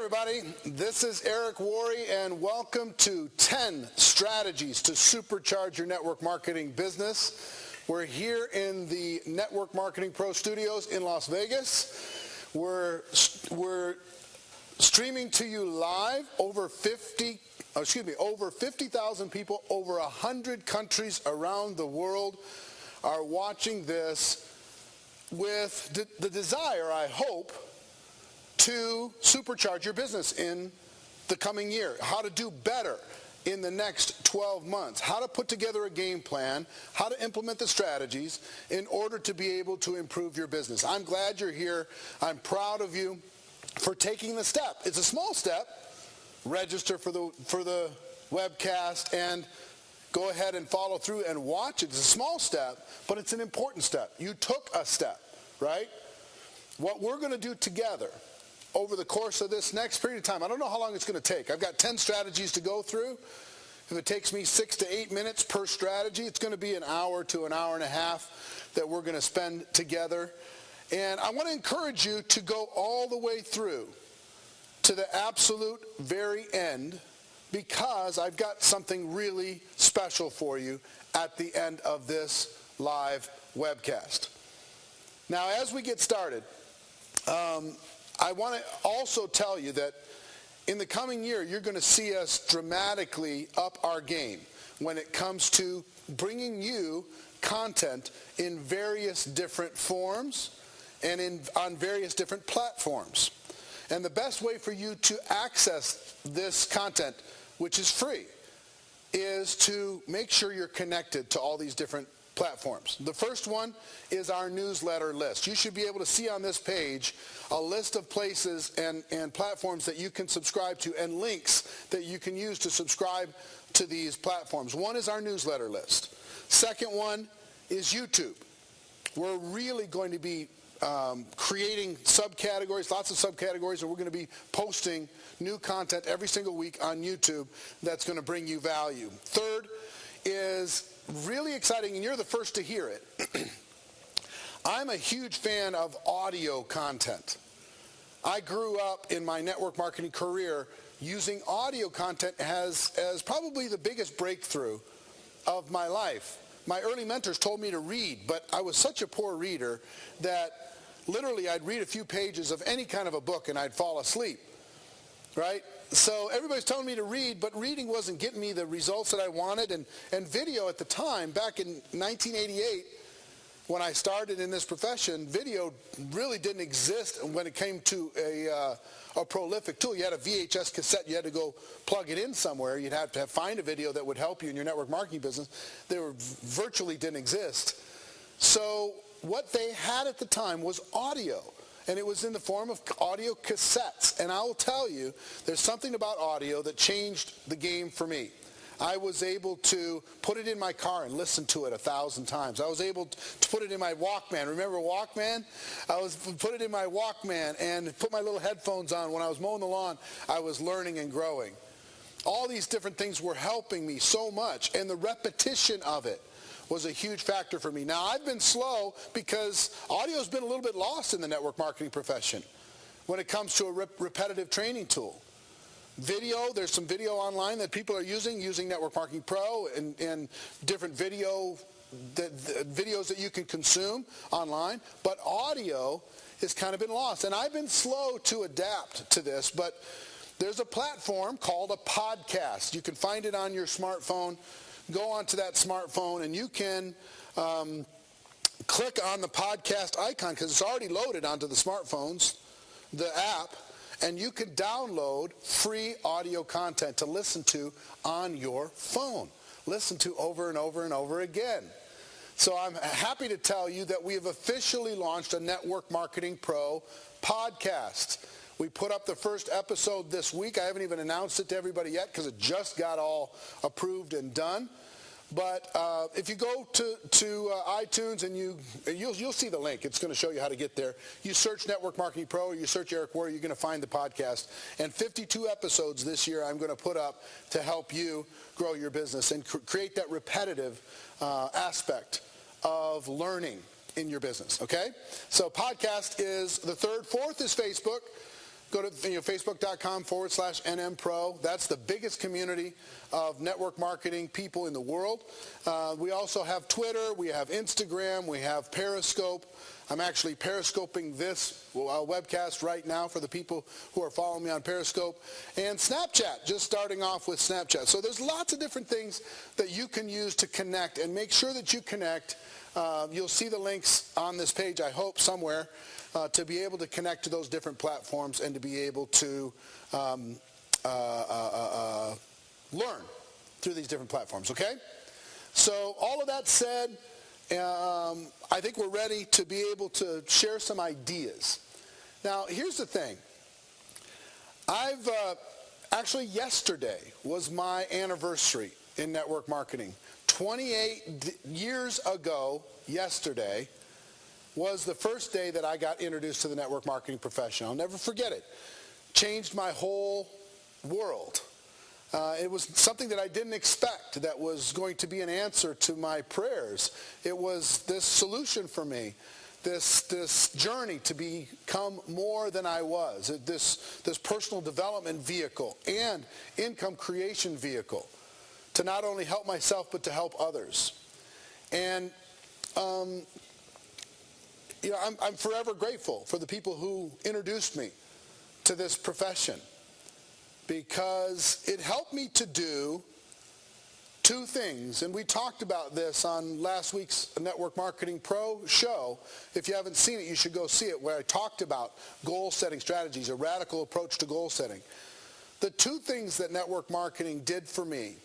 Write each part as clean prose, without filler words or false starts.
everybody, this is Eric Worre, and welcome to 10 Strategies to Supercharge Your Network Marketing Business. We're here in the Network Marketing Pro Studios in Las Vegas. We're streaming to you live. Over 50,000 people, over 100 countries around the world are watching this with the desire, I hope, to supercharge your business in the coming year, how to do better in the next 12 months, how to put together a game plan, how to implement the strategies in order to be able to improve your business. I'm glad you're here. I'm proud of you for taking the step. It's a small step. Register for the webcast and go ahead and follow through and watch it. It's a small step, but it's an important step. You took a step, right? What we're going to do together over the course of this next period of time, I don't know how long it's going to take. I've got 10 strategies to go through. If it takes me 6 to 8 minutes per strategy, it's going to be an hour to an hour and a half that we're going to spend together. And I want to encourage you to go all the way through to the absolute very end, because I've got something really special for you at the end of this live webcast. Now, as we get started, I want to also tell you that in the coming year, you're going to see us dramatically up our game when it comes to bringing you content in various different forms and on various different platforms. And the best way for you to access this content, which is free, is to make sure you're connected to all these different platforms. The first one is our newsletter list. You should be able to see on this page a list of places and platforms that you can subscribe to and links that you can use to subscribe to these platforms. One is our newsletter list. Second one is YouTube. We're really going to be creating subcategories, lots of subcategories, and we're going to be posting new content every single week on YouTube that's going to bring you value. Third is really exciting, and you're the first to hear it. I'm a huge fan of audio content. I grew up in my network marketing career using audio content as probably the biggest breakthrough of my life. My early mentors told me to read, but I was such a poor reader that literally I'd read a few pages of any kind of a book and I'd fall asleep, right? So everybody's telling me to read, but reading wasn't getting me the results that I wanted. And video at the time, back in 1988, when I started in this profession, video really didn't exist when it came to a prolific tool. You had a VHS cassette. You had to go plug it in somewhere. You'd have to find a video that would help you in your network marketing business. They virtually didn't exist. So what they had at the time was audio. And it was in the form of audio cassettes. And I will tell you, there's something about audio that changed the game for me. I was able to put it in my car and listen to it 1,000 times. I was able to put it in my Walkman. Remember Walkman? Put it in my Walkman and put my little headphones on. When I was mowing the lawn, I was learning and growing. All these different things were helping me so much. And the repetition of it was a huge factor for me. Now, I've been slow because audio's been a little bit lost in the network marketing profession when it comes to a repetitive training tool. Video, there's some video online that people are using Network Marketing Pro and different videos that you can consume online. But audio has kind of been lost. And I've been slow to adapt to this, but there's a platform called a podcast. You can find it on your smartphone. Go onto that smartphone and you can click on the podcast icon because it's already loaded onto the smartphones, the app, and you can download free audio content to listen to on your phone. Listen to over and over and over again. So I'm happy to tell you that we have officially launched a Network Marketing Pro podcast. We put up the first episode this week. I haven't even announced it to everybody yet because it just got all approved and done. But if you go to iTunes and you'll see the link. It's going to show you how to get there. You search Network Marketing Pro or you search Eric Worre, you're going to find the podcast. And 52 episodes this year I'm going to put up to help you grow your business and create that repetitive aspect of learning in your business, okay? So podcast is the third. Fourth is Facebook. go to facebook.com/NMPro. That's the biggest community of network marketing people in the world. We also have Twitter, we have Instagram, we have Periscope. I'm actually periscoping this webcast right now for the people who are following me on Periscope. And Snapchat, just starting off with Snapchat. So there's lots of different things that you can use to connect, and make sure that you connect. You'll see the links on this page, I hope, somewhere, to be able to connect to those different platforms and to be able to learn through these different platforms, okay? So all of that said, I think we're ready to be able to share some ideas. Now, here's the thing. Actually, yesterday was my anniversary in network marketing. 28 years ago, yesterday, was the first day that I got introduced to the network marketing profession. I'll never forget it. Changed my whole world. It was something that I didn't expect that was going to be an answer to my prayers. It was this solution for me, this journey to become more than I was, this personal development vehicle and income creation vehicle to not only help myself but to help others. And I'm forever grateful for the people who introduced me to this profession, because it helped me to do two things. And we talked about this on last week's Network Marketing Pro show. If you haven't seen it, you should go see it, where I talked about goal-setting strategies, a radical approach to goal-setting. The two things that network marketing did for me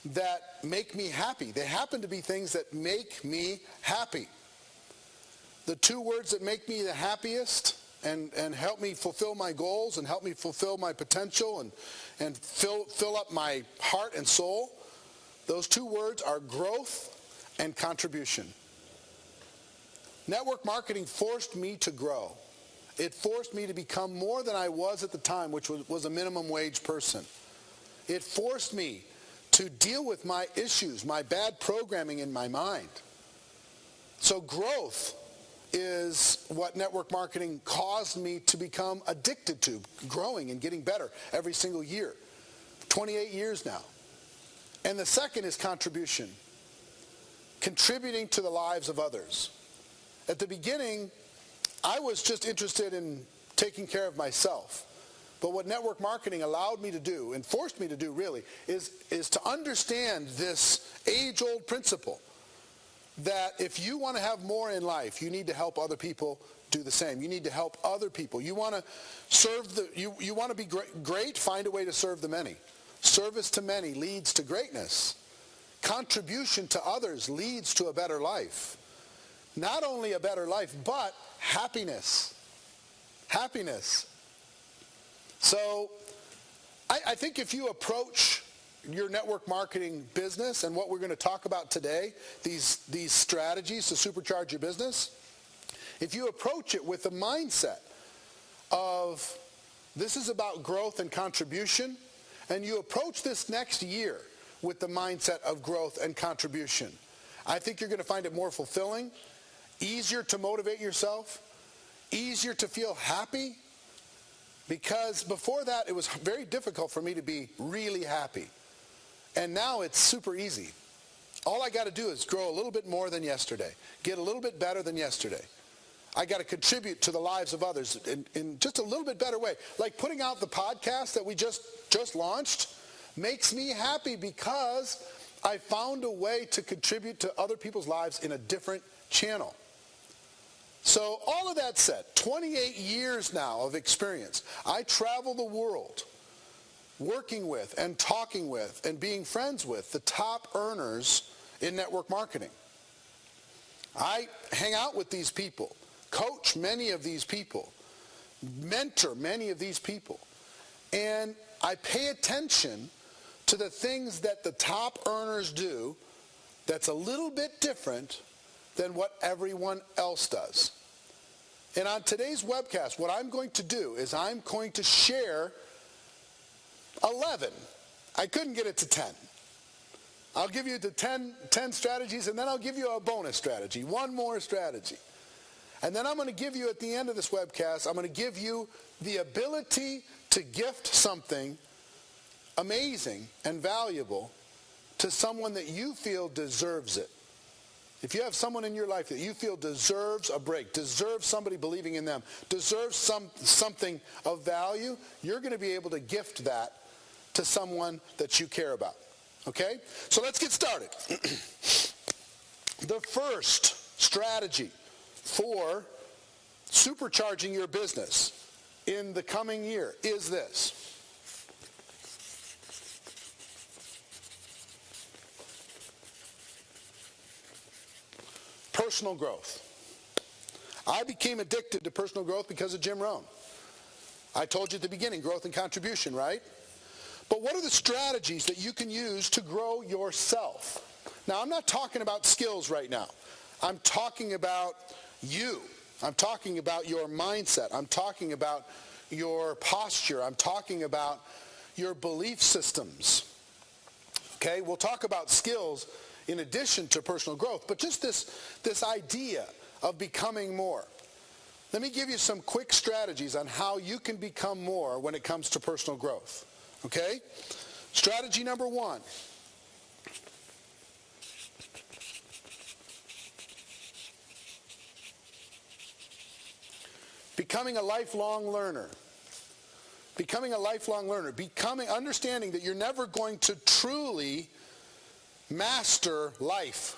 that make me happy, they happen to be things that make me happy. The two words that make me the happiest and help me fulfill my goals and help me fulfill my potential and fill up my heart and soul, those two words are growth and contribution. Network marketing forced me to grow. It forced me to become more than I was at the time, which was a minimum wage person. It forced me to deal with my issues, my bad programming in my mind. So growth is what network marketing caused me to become addicted to, growing and getting better every single year. 28 years now. And the second is contribution, contributing to the lives of others. At the beginning, I was just interested in taking care of myself. But what network marketing allowed me to do, and forced me to do really, is to understand this age-old principle that if you want to have more in life, you need to help other people do the same. You need to help other people. You want to serve you want to be great, find a way to serve the many. Service to many leads to greatness. Contribution to others leads to a better life. Not only a better life, but happiness. Happiness. So I think if you approach your network marketing business and what we're going to talk about today, these strategies to supercharge your business, if you approach it with the mindset of this is about growth and contribution, and you approach this next year with the mindset of growth and contribution, I think you're going to find it more fulfilling, easier to motivate yourself, easier to feel happy, because before that it was very difficult for me to be really happy. And now it's super easy. All I got to do is grow a little bit more than yesterday, get a little bit better than yesterday. I got to contribute to the lives of others in just a little bit better way. Like putting out the podcast that we just launched makes me happy because I found a way to contribute to other people's lives in a different channel. So all of that said, 28 years now of experience. I travel the world working with and talking with and being friends with the top earners in network marketing. I hang out with these people, coach many of these people, mentor many of these people, and I pay attention to the things that the top earners do that's a little bit different than what everyone else does. And on today's webcast, what I'm going to do is I'm going to share 11. I couldn't get it to 10. I'll give you the 10 strategies, and then I'll give you a bonus strategy, one more strategy. And then I'm going to give you, at the end of this webcast, I'm going to give you the ability to gift something amazing and valuable to someone that you feel deserves it. If you have someone in your life that you feel deserves a break, deserves somebody believing in them, deserves something of value, you're going to be able to gift that to someone that you care about. Okay? So let's get started. The first strategy for supercharging your business in the coming year is this. Personal growth. I became addicted to personal growth because of Jim Rohn. I told you at the beginning, growth and contribution, right? But what are the strategies that you can use to grow yourself? Now, I'm not talking about skills right now. I'm talking about you. I'm talking about your mindset. I'm talking about your posture. I'm talking about your belief systems. Okay, we'll talk about skills in addition to personal growth, but just this idea of becoming more. Let me give you some quick strategies on how you can become more when it comes to personal growth. Okay? Strategy number 1. Becoming a lifelong learner. Becoming a lifelong learner. Understanding that you're never going to truly master life.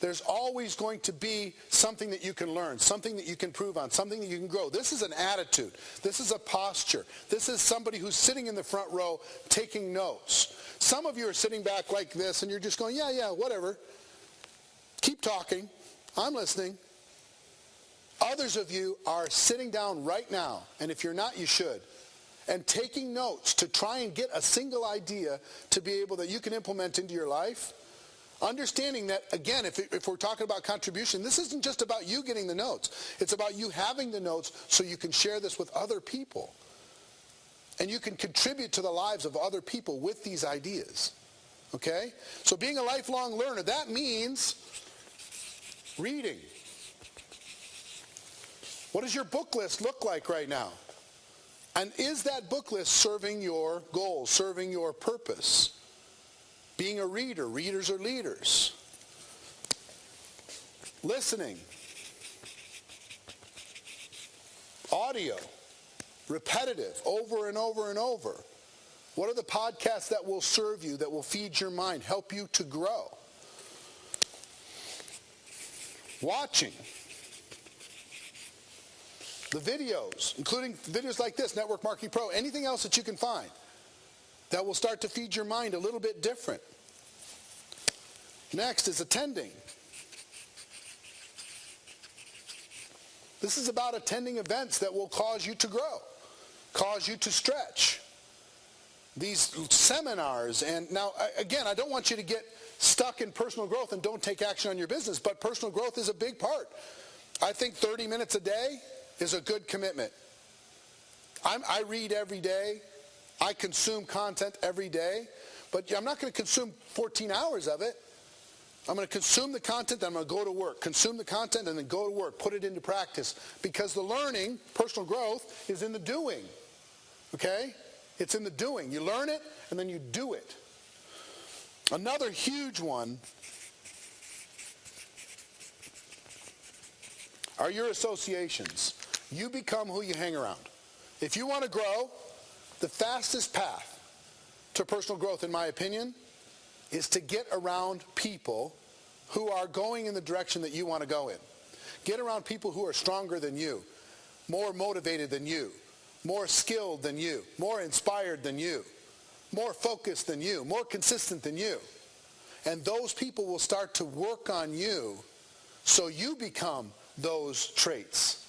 There's always going to be something that you can learn, something that you can improve on, something that you can grow. This is an attitude. This is a posture. This is somebody who's sitting in the front row taking notes. Some of you are sitting back like this and you're just going, yeah, whatever. Keep talking. I'm listening. Others of you are sitting down right now, and if you're not, you should, and taking notes to try and get a single idea to be able that you can implement into your life. Understanding that, again, if we're talking about contribution, this isn't just about you getting the notes. It's about you having the notes so you can share this with other people. And you can contribute to the lives of other people with these ideas. Okay? So being a lifelong learner, that means reading. What does your book list look like right now? And is that book list serving your goals, serving your purpose? Being a reader. Readers are leaders. Listening. Audio. Repetitive. Over and over and over. What are the podcasts that will serve you, that will feed your mind, help you to grow? Watching. The videos, including videos like this, Network Marketing Pro, anything else that you can find that will start to feed your mind a little bit different. Next is attending. This is about attending events that will cause you to grow, cause you to stretch. These seminars, and now, again, I don't want you to get stuck in personal growth and don't take action on your business, but personal growth is a big part. I think 30 minutes a day is a good commitment. I read every day. I consume content every day. But I'm not going to consume 14 hours of it. I'm going to consume the content, then I'm going to go to work. Consume the content, and then go to work. Put it into practice. Because the learning, personal growth, is in the doing. Okay? It's in the doing. You learn it, and then you do it. Another huge one are your associations. You become who you hang around. If you want to grow, the fastest path to personal growth, in my opinion, is to get around people who are going in the direction that you want to go in. Get around people who are stronger than you, more motivated than you, more skilled than you, more inspired than you, more focused than you, more consistent than you. And those people will start to work on you so you become those traits.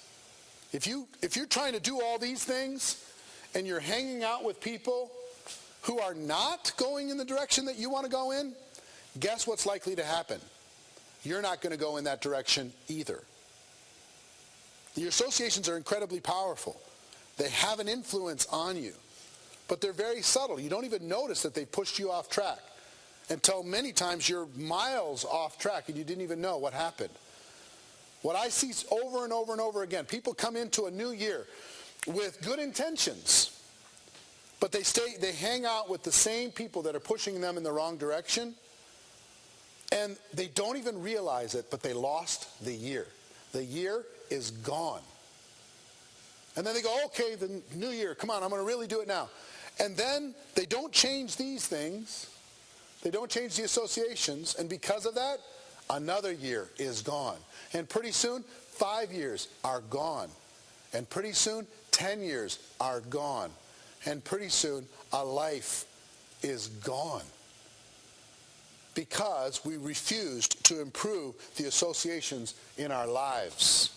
If you're trying to do all these things and you're hanging out with people who are not going in the direction that you want to go in, guess what's likely to happen? You're not going to go in that direction either. Your associations are incredibly powerful. They have an influence on you, but they're very subtle. You don't even notice that they pushed you off track until many times you're miles off track and you didn't even know what happened. What I see over and over and over again, people come into a new year with good intentions, but they hang out with the same people that are pushing them in the wrong direction, and they don't even realize it, but they lost the year. The year is gone. And then they go, okay, the new year, come on, I'm going to really do it now. And then they don't change these things. They don't change the associations, and because of that, another year is gone. And pretty soon, 5 years are gone. And pretty soon, 10 years are gone. And pretty soon, a life is gone. Because we refused to improve the associations in our lives.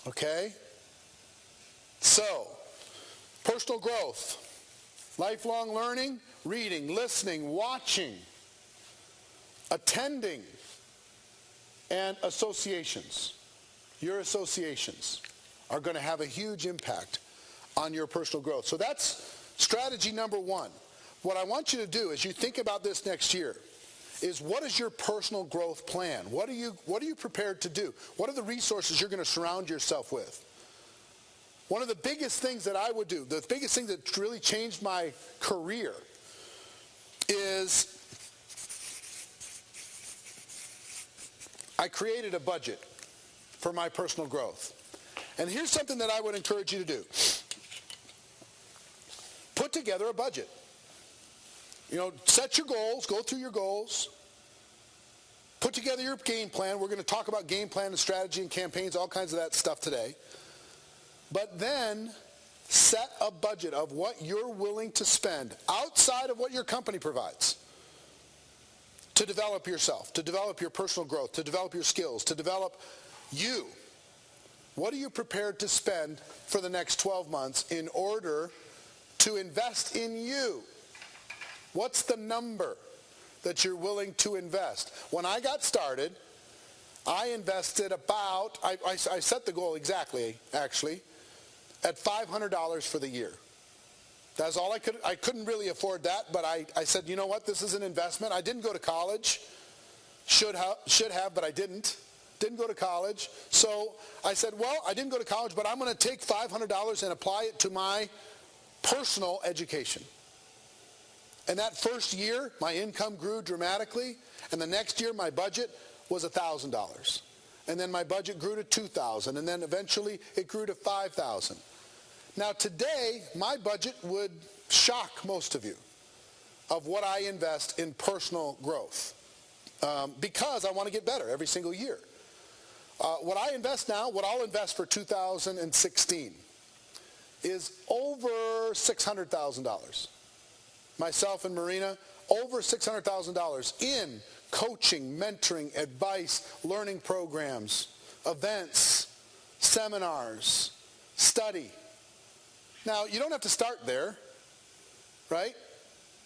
Okay? So, personal growth, lifelong learning, reading, listening, watching, attending, and associations. Your associations are going to have a huge impact on your personal growth. So that's strategy number one. What I want you to do as you think about this next year is, what is your personal growth plan? What are you prepared to do? What are the resources you're going to surround yourself with? One of the biggest things that I would do, the biggest thing that really changed my career, is I created a budget for my personal growth. And here's something that I would encourage you to do. Put together a budget. Set your goals, go through your goals. Put together your game plan. We're going to talk about game plan and strategy and campaigns, all kinds of that stuff today. But then set a budget of what you're willing to spend outside of what your company provides to develop yourself, to develop your personal growth, to develop your skills, to develop you. What are you prepared to spend for the next 12 months in order to invest in you? What's the number that you're willing to invest? When I got started, I invested about, I set the goal exactly, actually, at $500 for the year. That's all I couldn't really afford that, but I said, you know what, this is an investment. I didn't go to college. Should have, but I didn't. Didn't go to college. So I said, well, I didn't go to college, but I'm going to take $500 and apply it to my personal education. And that first year, my income grew dramatically, and the next year, my budget was $1,000. And then my budget grew to $2,000, and then eventually it grew to $5,000. Now today, my budget would shock most of you of what I invest in personal growth because I want to get better every single year. What I invest now, what I'll invest for 2016 is over $600,000. Myself and Marina, over $600,000 in coaching, mentoring, advice, learning programs, events, seminars, study. Now, you don't have to start there, right?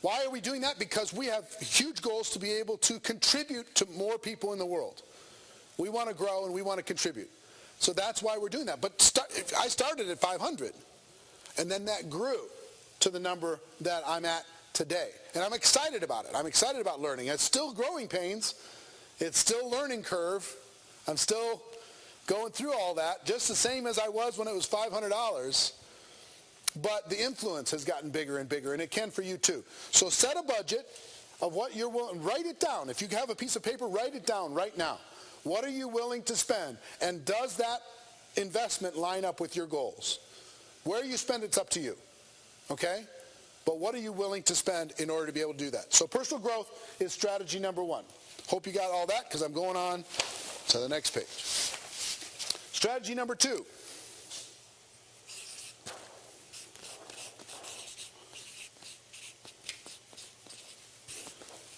Why are we doing that? Because we have huge goals to be able to contribute to more people in the world. We want to grow and we want to contribute. So that's why we're doing that. But I started at 500, and then that grew to the number that I'm at today. And I'm excited about it. I'm excited about learning. It's still growing pains. It's still learning curve. I'm still going through all that, just the same as I was when it was $500. But the influence has gotten bigger and bigger, and it can for you too. So set a budget of what you're willing. Write it down. If you have a piece of paper, write it down right now. What are you willing to spend? And does that investment line up with your goals? Where you spend it's up to you. Okay? But what are you willing to spend in order to be able to do that? So personal growth is strategy number one. Hope you got all that, because I'm going on to the next page. Strategy number two.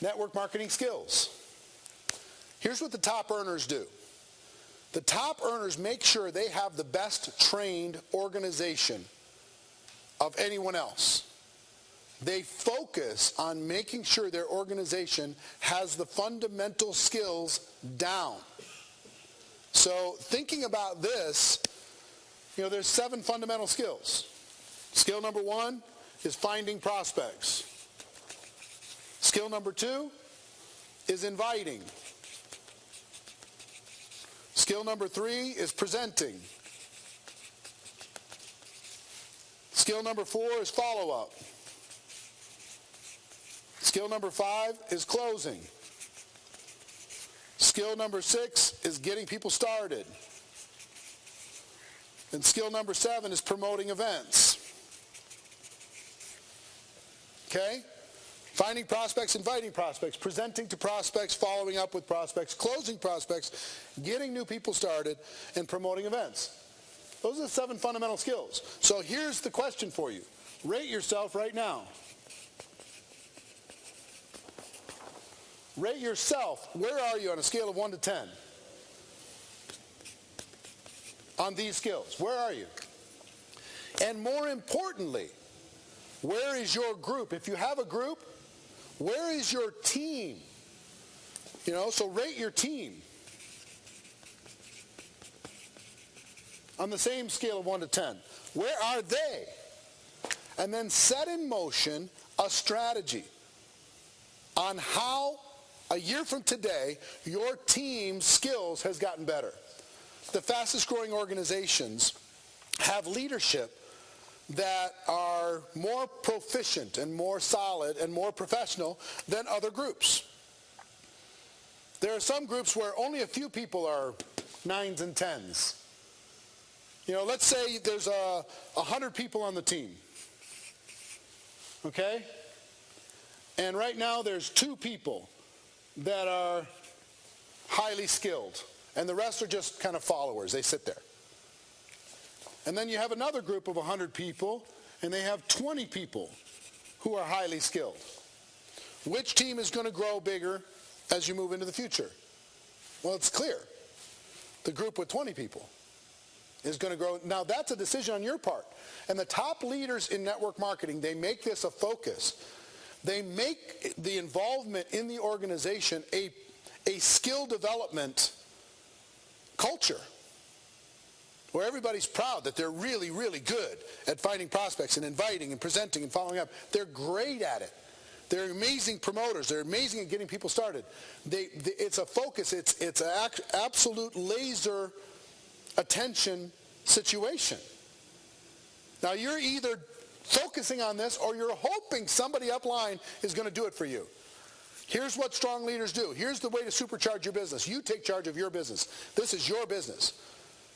Network marketing skills. Here's what the top earners do. The top earners make sure they have the best trained organization of anyone else. They focus on making sure their organization has the fundamental skills down. So thinking about this, there's 7 fundamental skills. Skill number 1 is finding prospects. Skill number 2 is inviting. Skill number 3 is presenting. Skill number 4 is follow-up. Skill number 5 is closing. Skill number 6 is getting people started. And skill number 7 is promoting events. Okay? Finding prospects, inviting prospects, presenting to prospects, following up with prospects, closing prospects, getting new people started, and promoting events. Those are the 7 fundamental skills. So here's the question for you. Rate yourself right now. Rate yourself. Where are you on a scale of 1 to 10? On these skills. Where are you? And more importantly, where is your group? If you have a group, where is your team? You know, so rate your team on the same scale of 1 to 10. Where are they? And then set in motion a strategy on how a year from today your team's skills has gotten better. The fastest growing organizations have leadership that are more proficient and more solid and more professional than other groups. There are some groups where only a few people are 9s and 10s. You know, let's say there's 100 people on the team. Okay? And right now there's 2 people that are highly skilled, and the rest are just kind of followers. They sit there. And then you have another group of 100 people, and they have 20 people who are highly skilled. Which team is going to grow bigger as you move into the future? Well, it's clear. The group with 20 people is going to grow. Now, that's a decision on your part. And the top leaders in network marketing, they make this a focus. They make the involvement in the organization a skill development culture where everybody's proud that they're really, really good at finding prospects and inviting and presenting and following up. They're great at it. They're amazing promoters. They're amazing at getting people started. It's a focus. It's an absolute laser attention situation. Now, you're either focusing on this or you're hoping somebody upline is going to do it for you. Here's what strong leaders do. Here's the way to supercharge your business. You take charge of your business. This is your business.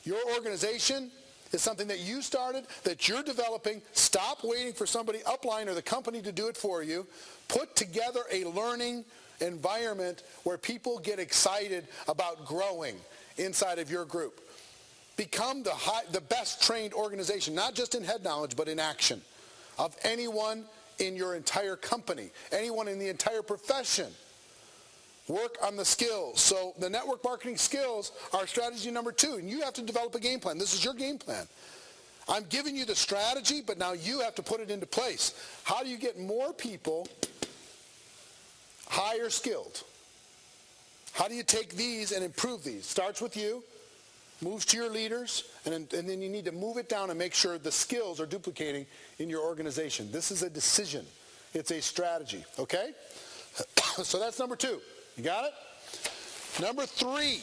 Your organization is something that you started, that you're developing. Stop waiting for somebody upline or the company to do it for you. Put together a learning environment where people get excited about growing inside of your group. Become the best trained organization, not just in head knowledge, but in action, of anyone in your entire company, anyone in the entire profession. Work on the skills. So the network marketing skills are strategy number 2, and you have to develop a game plan. This is your game plan. I'm giving you the strategy, but now you have to put it into place. How do you get more people higher skilled? How do you take these and improve these? Starts with you, moves to your leaders, and then you need to move it down and make sure the skills are duplicating in your organization. This is a decision. It's a strategy, okay? So that's number 2. You got it? Number 3.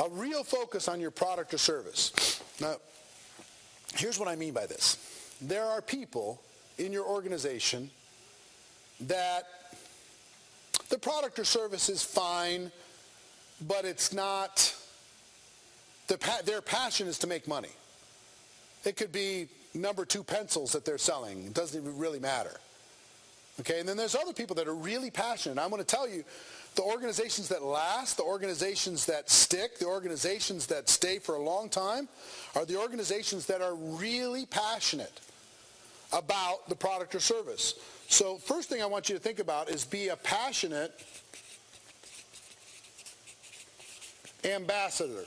A real focus on your product or service. Now, here's what I mean by this. There are people in your organization that the product or service is fine, but it's not, their passion is to make money. It could be number 2 pencils that they're selling. It doesn't even really matter. Okay, and then there's other people that are really passionate. I'm going to tell you, the organizations that last, the organizations that stick, the organizations that stay for a long time are the organizations that are really passionate about the product or service. So first thing I want you to think about is be a passionate ambassador.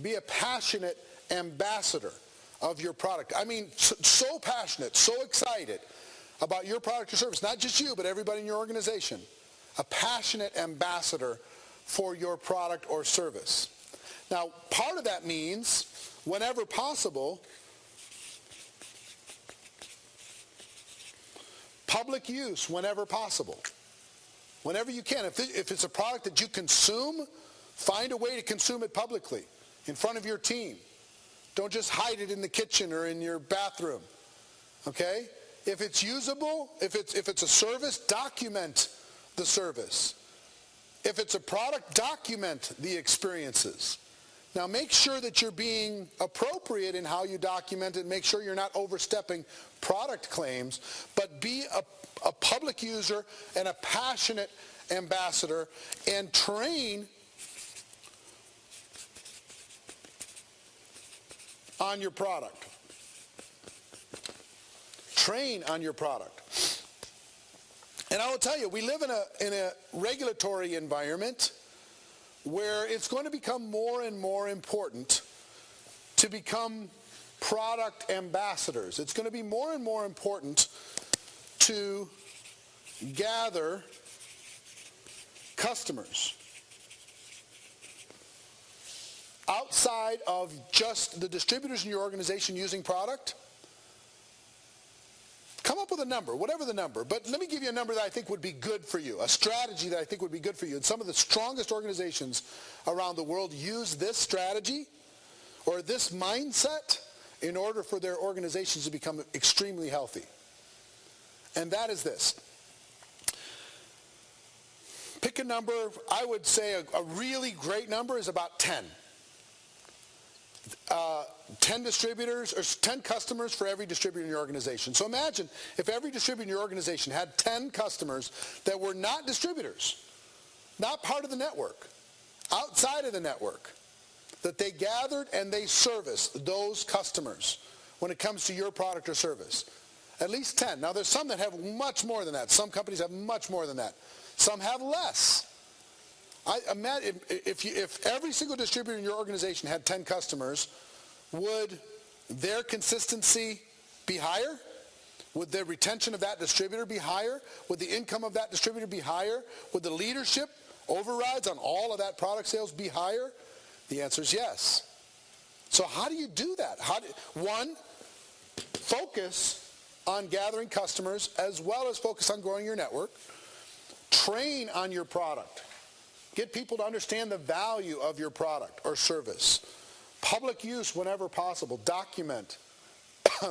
Be a passionate ambassador of your product. I mean, so passionate, so excited about your product or service. Not just you, but everybody in your organization. A passionate ambassador for your product or service. Now, part of that means, whenever possible, public use whenever possible. Whenever you can. If it's a product that you consume, find a way to consume it publicly, in front of your team. Don't just hide it in the kitchen or in your bathroom. Okay? If it's usable, if it's a service, document the service. If it's a product, document the experiences. Now make sure that you're being appropriate in how you document it. Make sure you're not overstepping product claims, but be a public user and a passionate ambassador, and train on your product. Train on your product. And I will tell you, we live in a regulatory environment where it's going to become more and more important to become product ambassadors. It's going to be more and more important to gather customers outside of just the distributors in your organization using product. Come up with a number, whatever the number. But let me give you a number that I think would be good for you, a strategy that I think would be good for you. And some of the strongest organizations around the world use this strategy or this mindset in order for their organizations to become extremely healthy. And that is this. Pick a number. I would say a really great number is about 10. 10 distributors or 10 customers for every distributor in your organization. So imagine if every distributor in your organization had 10 customers that were not distributors, not part of the network, outside of the network, that they gathered and they serviced those customers when it comes to your product or service. At least 10. Now there's some that have much more than that. Some companies have much more than that. Some have less. I imagine if every single distributor in your organization had 10 customers, would their consistency be higher? Would the retention of that distributor be higher? Would the income of that distributor be higher? Would the leadership overrides on all of that product sales be higher? The answer is yes. So how do you do that? One, focus on gathering customers as well as focus on growing your network. Train on your product. Get people to understand the value of your product or service. Public use whenever possible. Document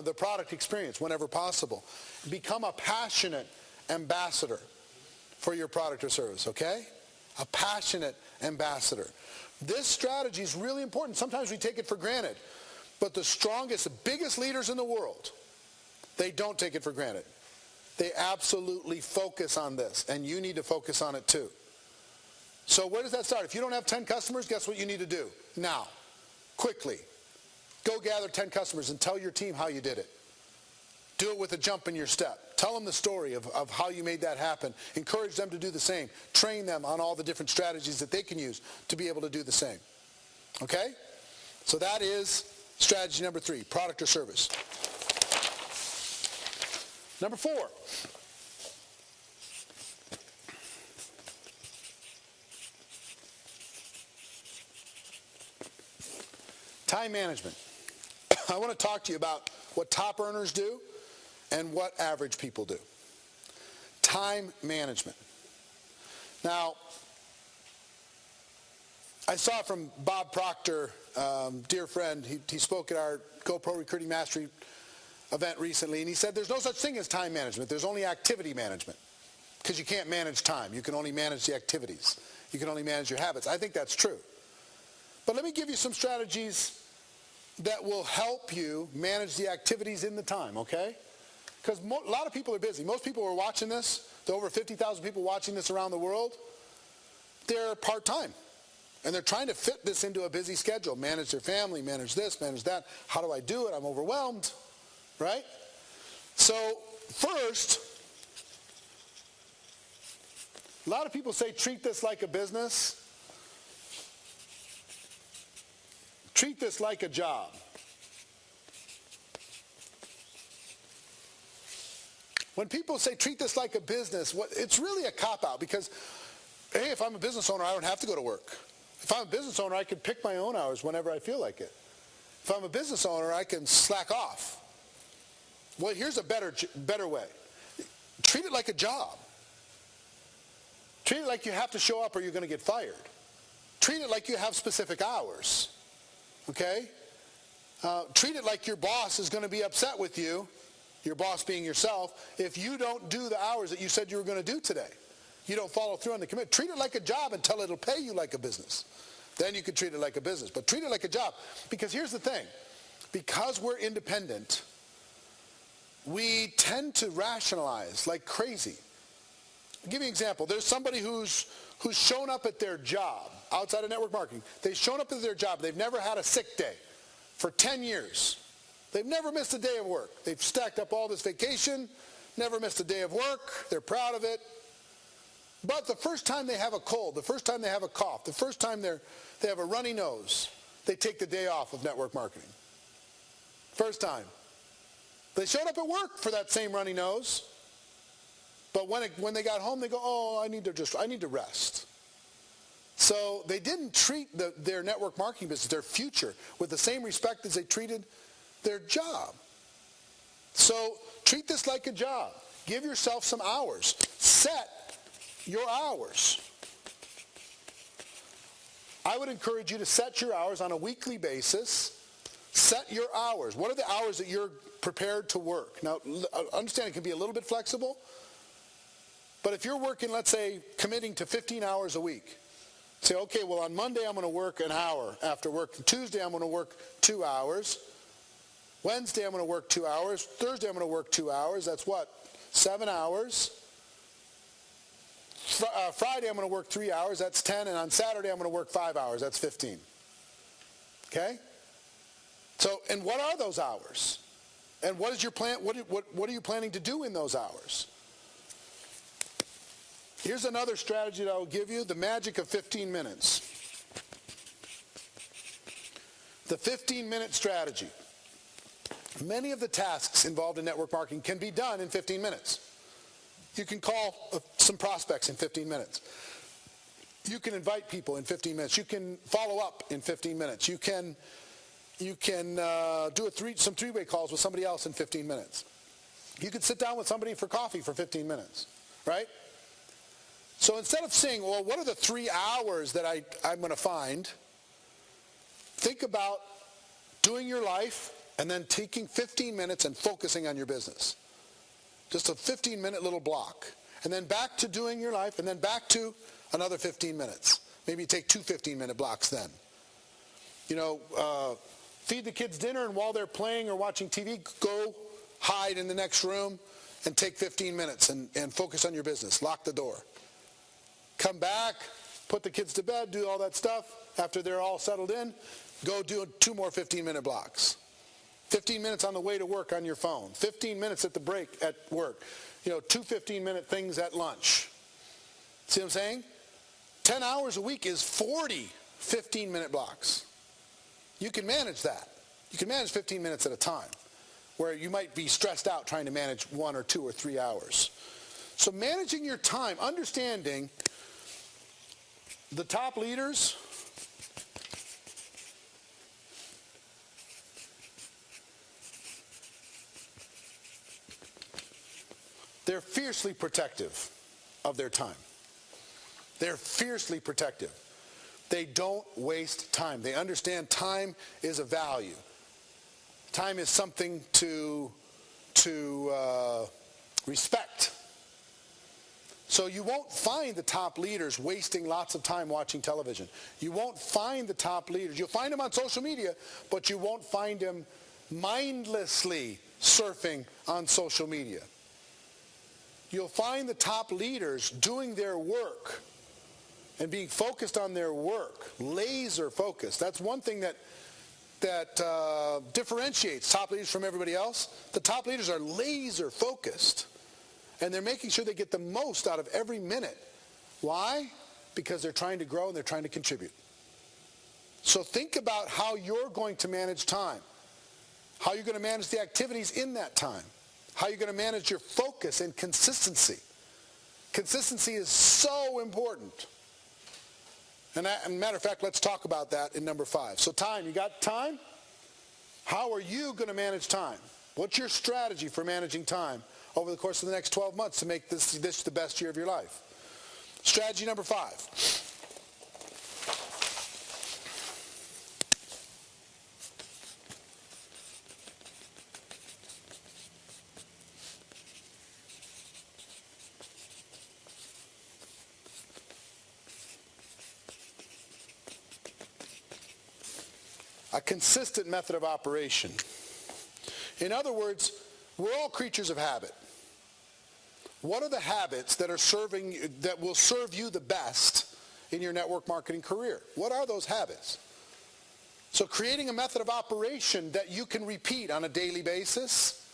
the product experience whenever possible. Become a passionate ambassador for your product or service, okay? A passionate ambassador. This strategy is really important. Sometimes we take it for granted. But the strongest, the biggest leaders in the world, they don't take it for granted. They absolutely focus on this, and you need to focus on it too. So where does that start? If you don't have 10 customers, guess what you need to do? Now, quickly, go gather 10 customers and tell your team how you did it. Do it with a jump in your step. Tell them the story of how you made that happen. Encourage them to do the same. Train them on all the different strategies that they can use to be able to do the same. Okay? So that is strategy number 3, product or service. Number 4. Time management. I want to talk to you about what top earners do and what average people do. Time management. Now, I saw from Bob Proctor, dear friend, he spoke at our GoPro Recruiting Mastery event recently, and he said there's no such thing as time management. There's only activity management, because you can't manage time. You can only manage the activities. You can only manage your habits. I think that's true. But let me give you some strategies that will help you manage the activities in the time, okay? Because a lot of people are busy. Most people who are watching this, there are over 50,000 people watching this around the world, they're part-time. And they're trying to fit this into a busy schedule, manage their family, manage this, manage that. How do I do it? I'm overwhelmed, right? So first, a lot of people say treat this like a business. Treat this like a job. When people say treat this like a business, it's really a cop-out, because hey, if I'm a business owner, I don't have to go to work. If I'm a business owner, I can pick my own hours whenever I feel like it. If I'm a business owner, I can slack off. Well, here's a better way. Treat it like a job. Treat it like you have to show up or you're going to get fired. Treat it like you have specific hours. Okay? Treat it like your boss is going to be upset with you, your boss being yourself, if you don't do the hours that you said you were going to do today. You don't follow through on the commitment. Treat it like a job until it'll pay you like a business. Then you can treat it like a business. But treat it like a job. Because here's the thing. Because we're independent, we tend to rationalize like crazy. I'll give you an example. There's somebody who's shown up at their job outside of network marketing. They've shown up at their job. They've never had a sick day for 10 years. They've never missed a day of work. They've stacked up all this vacation, never missed a day of work. They're proud of it. But the first time they have a cold, the first time they have a cough, the first time they have a runny nose, they take the day off of network marketing. First time. They showed up at work for that same runny nose. But when they got home, they go, oh, I need to rest. So they didn't treat their network marketing business, their future, with the same respect as they treated their job. So treat this like a job. Give yourself some hours. Set your hours. I would encourage you to set your hours on a weekly basis. Set your hours. What are the hours that you're prepared to work? Now, understand it can be a little bit flexible. But if you're working, let's say, committing to 15 hours a week, say, okay, well, on Monday I'm going to work an hour after work. Tuesday I'm going to work 2 hours. Wednesday I'm going to work 2 hours. Thursday I'm going to work 2 hours. That's what? 7 hours. Friday I'm going to work 3 hours. That's 10. And on Saturday I'm going to work 5 hours. That's 15. Okay? So, and what are those hours? And what is your plan? What are you planning to do in those hours? Here's another strategy that I will give you, the magic of 15 minutes. The 15-minute strategy. Many of the tasks involved in network marketing can be done in 15 minutes. You can call some prospects in 15 minutes. You can invite people in 15 minutes. You can follow up in 15 minutes. You can do some three-way calls with somebody else in 15 minutes. You can sit down with somebody for coffee for 15 minutes, right? So instead of saying, well, what are the 3 hours that I'm going to find, think about doing your life and then taking 15 minutes and focusing on your business. Just a 15-minute little block. And then back to doing your life, and then back to another 15 minutes. Maybe you take 2 15-minute blocks then. You know, feed the kids dinner, and while they're playing or watching TV, go hide in the next room and take 15 minutes and focus on your business. Lock the door. Come back, put the kids to bed, do all that stuff. After they're all settled in, go do 2 more 15-minute blocks. 15 minutes on the way to work on your phone. 15 minutes at the break at work. You know, 2 15-minute things at lunch. See what I'm saying? 10 hours a week is 40 15-minute blocks. You can manage that. You can manage 15 minutes at a time, where you might be stressed out trying to manage 1 or 2 or 3 hours. So managing your time, understanding the top leaders, they're fiercely protective of their time. They're fiercely protective. They don't waste time. They understand time is a value. Time is something to respect. So you won't find the top leaders wasting lots of time watching television. You won't find the top leaders. You'll find them on social media, but you won't find them mindlessly surfing on social media. You'll find the top leaders doing their work and being focused on their work, laser focused. That's one thing that differentiates top leaders from everybody else. The top leaders are laser focused, and they're making sure they get the most out of every minute. Why? Because they're trying to grow and they're trying to contribute. So think about how you're going to manage time, how you're going to manage the activities in that time, how you're going to manage your focus and consistency. Consistency is so important. And as a matter of fact, let's talk about that in number 5. So time, you got time? How are you going to manage time? What's your strategy for managing time over the course of the next 12 months to make this the best year of your life? Strategy number 5. A consistent method of operation. In other words, we're all creatures of habit. What are the habits that will serve you the best in your network marketing career? What are those habits? So creating a method of operation that you can repeat on a daily basis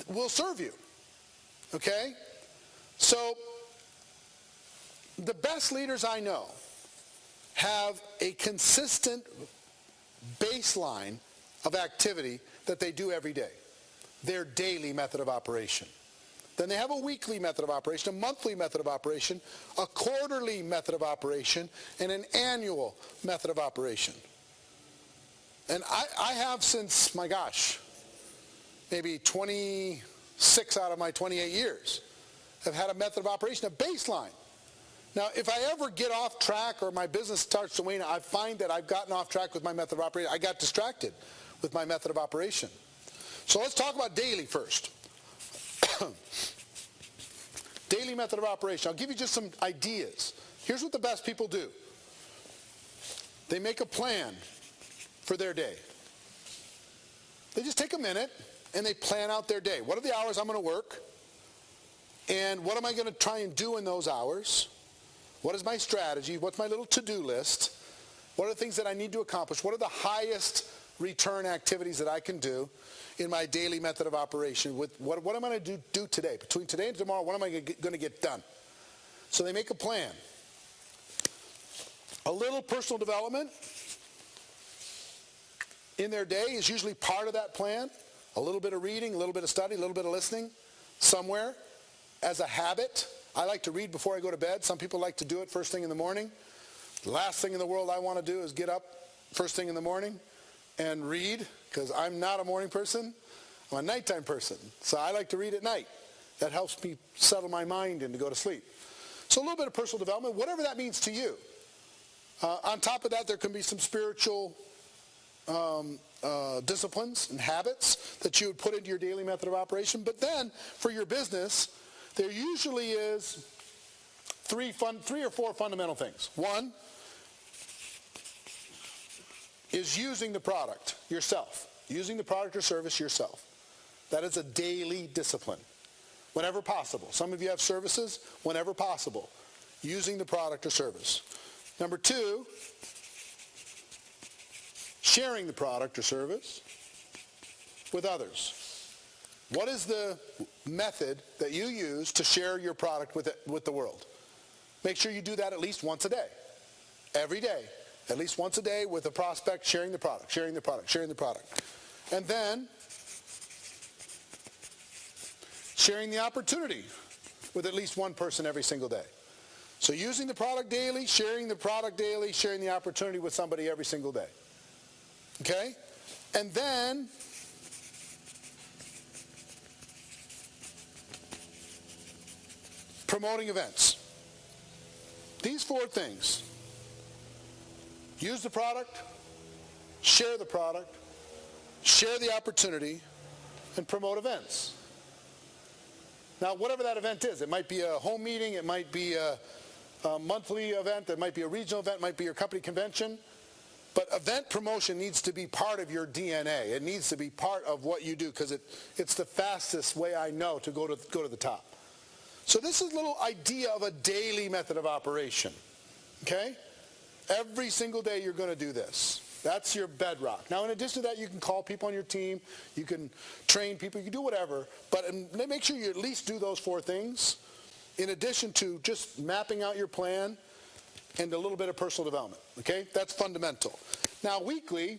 will serve you. Okay? So the best leaders I know have a consistent baseline of activity that they do every day, their daily method of operation. Then they have a weekly method of operation, a monthly method of operation, a quarterly method of operation, and an annual method of operation. And I have since, my gosh, maybe 26 out of my 28 years have had a method of operation, a baseline. Now, if I ever get off track or my business starts to wane, I find that I've gotten off track with my method of operation. I got distracted with my method of operation. So let's talk about daily first. Daily method of operation. I'll give you just some ideas. Here's what the best people do. They make a plan for their day. They just take a minute and they plan out their day. What are the hours I'm going to work? And what am I going to try and do in those hours? What is my strategy? What's my little to-do list? What are the things that I need to accomplish? What are the highest return activities that I can do in my daily method of operation? What am I going to do today? Between today and tomorrow, what am I going to get done? So they make a plan. A little personal development in their day is usually part of that plan. A little bit of reading, a little bit of study, a little bit of listening somewhere as a habit. I like to read before I go to bed. Some people like to do it first thing in the morning. The last thing in the world I want to do is get up first thing in the morning and read, because I'm not a morning person. I'm a nighttime person. So I like to read at night. That helps me settle my mind and to go to sleep. So a little bit of personal development, whatever that means to you. On top of that, there can be some spiritual disciplines and habits that you would put into your daily method of operation. But then, for your business, there usually is three or four fundamental things. One is using the product yourself. Using the product or service yourself. That is a daily discipline. Whenever possible. Some of you have services. Whenever possible. Using the product or service. Number 2, sharing the product or service with others. What is the method that you use to share your product with the world? Make sure you do that at least once a day. Every day. At least once a day with a prospect, sharing the product, sharing the product, sharing the product. And then sharing the opportunity with at least one person every single day. So using the product daily, sharing the product daily, sharing the opportunity with somebody every single day. Okay? And then promoting events. These 4 things. Use the product, share the product, share the opportunity, and promote events. Now, whatever that event is, it might be a home meeting, it might be a monthly event, it might be a regional event, it might be your company convention. But event promotion needs to be part of your DNA. It needs to be part of what you do, because it's the fastest way I know to go to the top. So this is a little idea of a daily method of operation. Okay? Every single day you're going to do this. That's your bedrock. Now, in addition to that, you can call people on your team. You can train people. You can do whatever. But make sure you at least do those 4 things in addition to just mapping out your plan and a little bit of personal development. Okay? That's fundamental. Now, weekly,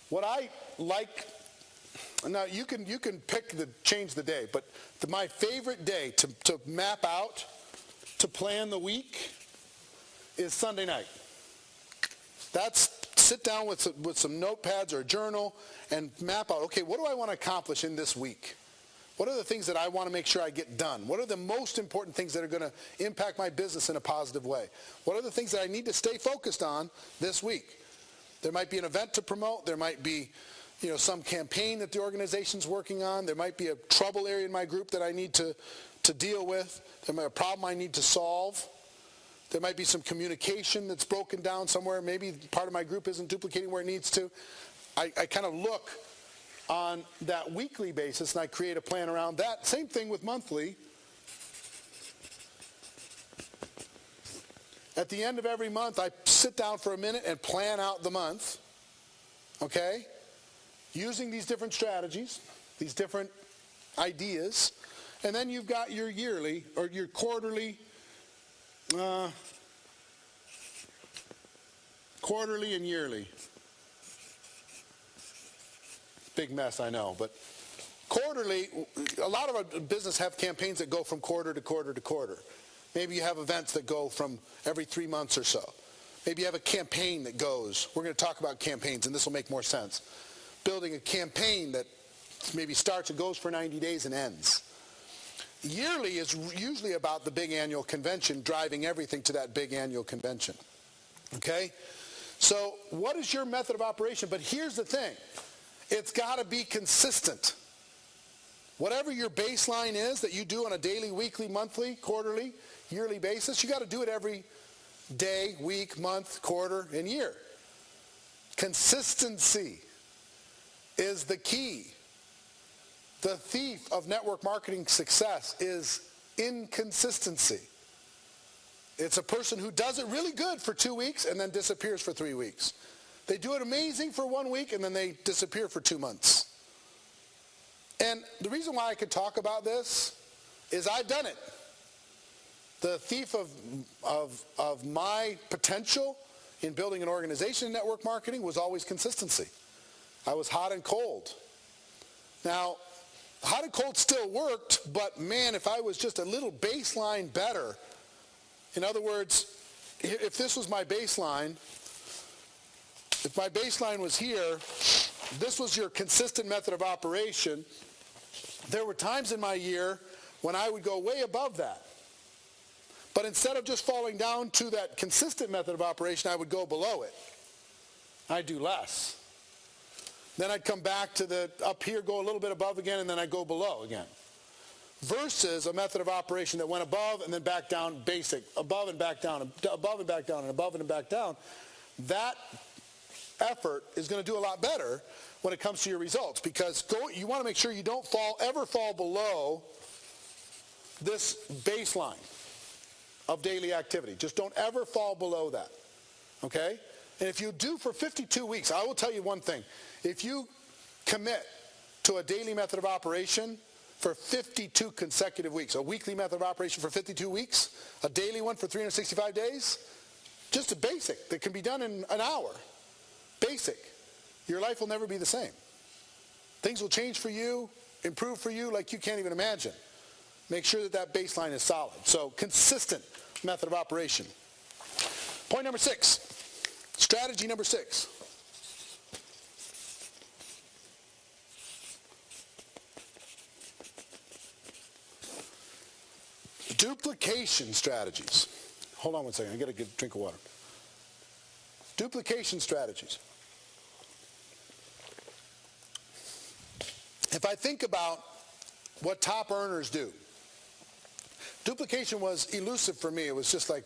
what I like Now, you can change the day, but my favorite day to map out, to plan the week, is Sunday night. That's sit down with some notepads or a journal and map out, okay, what do I want to accomplish in this week? What are the things that I want to make sure I get done? What are the most important things that are going to impact my business in a positive way? What are the things that I need to stay focused on this week? There might be an event to promote. There might be, some campaign that the organization's working on. There might be a trouble area in my group that I need to deal with. There might be a problem I need to solve. There might be some communication that's broken down somewhere. Maybe part of my group isn't duplicating where it needs to. I kind of look on that weekly basis, and I create a plan around that. Same thing with monthly. At the end of every month, I sit down for a minute and plan out the month, okay? Using these different strategies, these different ideas. And then you've got your yearly or your quarterly and yearly. Big mess, I know, but quarterly, a lot of our business have campaigns that go from quarter to quarter to quarter. Maybe you have events that go from every 3 months or so. Maybe you have a campaign that goes. We're going to talk about campaigns, and this will make more sense. Building a campaign that maybe starts and goes for 90 days and ends. Yearly is usually about the big annual convention, driving everything to that big annual convention. Okay? So what is your method of operation? But here's the thing. It's got to be consistent. Whatever your baseline is that you do on a daily, weekly, monthly, quarterly, yearly basis, you got to do it every day, week, month, quarter, and year. Consistency is the key. The thief of network marketing success is inconsistency. It's a person who does it really good for 2 weeks and then disappears for 3 weeks. They do it amazing for 1 week and then they disappear for 2 months. And the reason why I could talk about this is I've done it. The thief of my potential in building an organization in network marketing was always consistency. I was hot and cold. Now, hot and cold still worked, but man, if I was just a little baseline better, in other words, if this was my baseline, if my baseline was here, this was your consistent method of operation, there were times in my year when I would go way above that. But instead of just falling down to that consistent method of operation, I would go below it. I'd do less. Then I'd come back to the up here, go a little bit above again, and then I'd go below again. Versus a method of operation that went above and then back down, basic, above and back down, above and back down, and above and back down. That effort is going to do a lot better when it comes to your results, because you want to make sure you don't ever fall below this baseline of daily activity. Just don't ever fall below that, okay? And if you do for 52 weeks, I will tell you one thing. If you commit to a daily method of operation for 52 consecutive weeks, a weekly method of operation for 52 weeks, a daily one for 365 days, just a basic that can be done in an hour, basic, your life will never be the same. Things will change for you, improve for you like you can't even imagine. Make sure that that baseline is solid. So consistent method of operation. Point number 6, strategy number 6. Duplication strategies. Hold on one second. I got to get a drink of water. Duplication strategies. If I think about what top earners do, duplication was elusive for me. It was just like,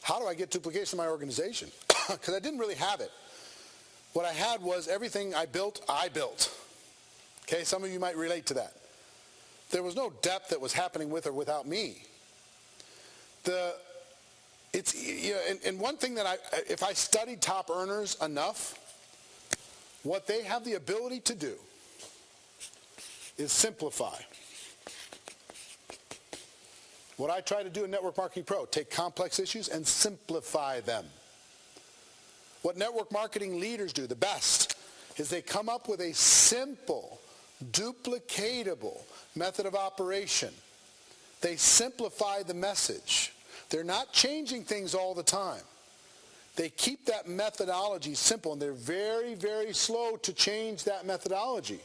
how do I get duplication in my organization? Because I didn't really have it. What I had was everything I built. Okay, some of you might relate to that. There was no depth that was happening with or without me. And one thing that if I studied top earners enough, what they have the ability to do is simplify. What I try to do in Network Marketing Pro, take complex issues and simplify them. What network marketing leaders do the best is they come up with a simple, duplicatable method of operation. They simplify the message. They're not changing things all the time. They keep that methodology simple, and they're very, very slow to change that methodology.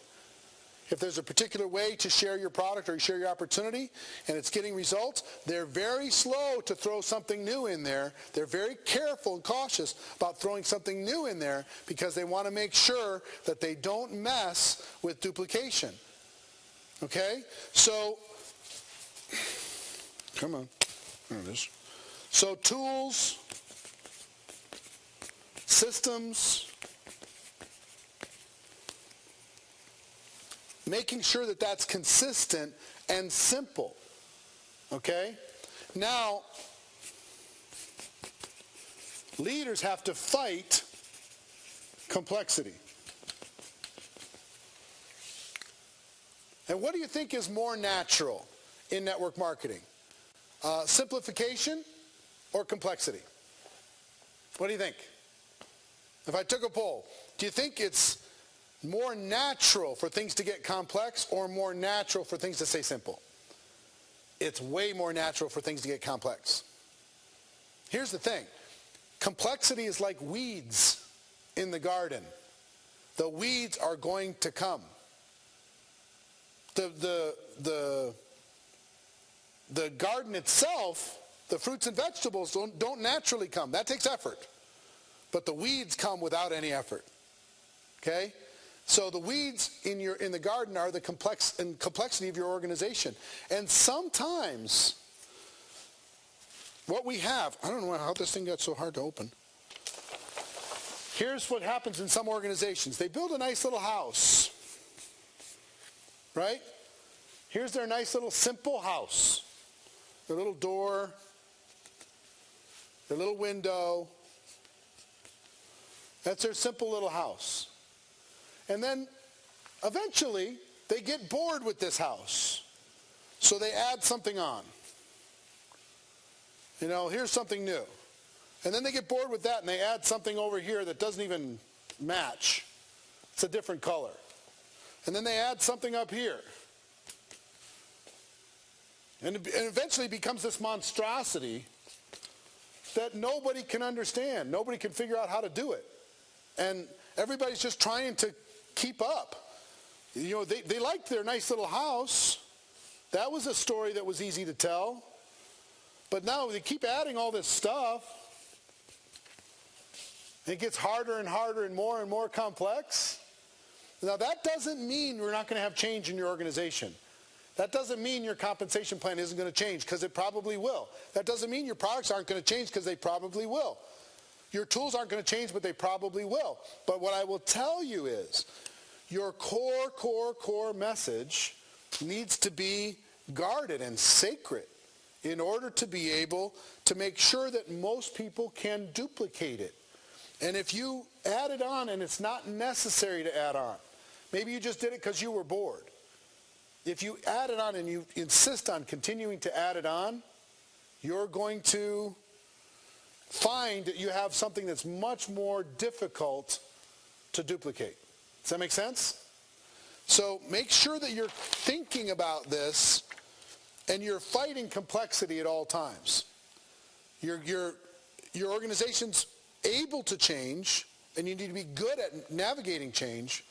If there's a particular way to share your product or share your opportunity and it's getting results, they're very slow to throw something new in there. They're very careful and cautious about throwing something new in there because they want to make sure that they don't mess with duplication. Okay? So, come on. There it is. So tools, systems, making sure that that's consistent and simple. Okay? Now, leaders have to fight complexity. And what do you think is more natural in network marketing? Simplification or complexity? What do you think? If I took a poll, do you think it's more natural for things to get complex or more natural for things to stay simple? It's way more natural for things to get complex. Here's the thing. Complexity is like weeds in the garden. The weeds are going to come. The garden itself, the fruits and vegetables don't naturally come. That takes effort. But the weeds come without any effort. Okay? So the weeds in the garden are the complexity of your organization. And sometimes what we have, I don't know how this thing got so hard to open. Here's what happens in some organizations. They build a nice little house. Right? Here's their nice little simple house. Their little door, their little window. That's their simple little house. And then eventually they get bored with this house. So they add something on. You know, here's something new. And then they get bored with that and they add something over here that doesn't even match. It's a different color. And then they add something up here. And eventually it becomes this monstrosity that nobody can understand. Nobody can figure out how to do it. And everybody's just trying to keep up. You know, they liked their nice little house. That was a story that was easy to tell. But now they keep adding all this stuff. It gets harder and harder and more complex. Now that doesn't mean we're not going to have change in your organization. That doesn't mean your compensation plan isn't going to change, because it probably will. That doesn't mean your products aren't going to change, because they probably will. Your tools aren't going to change, but they probably will. But what I will tell you is your core message needs to be guarded and sacred in order to be able to make sure that most people can duplicate it. And if you add it on and it's not necessary to add on, maybe you just did it because you were bored. If you add it on and you insist on continuing to add it on, you're going to find that you have something that's much more difficult to duplicate. Does that make sense? So make sure that you're thinking about this and you're fighting complexity at all times. Your organization's able to change, and you need to be good at navigating change,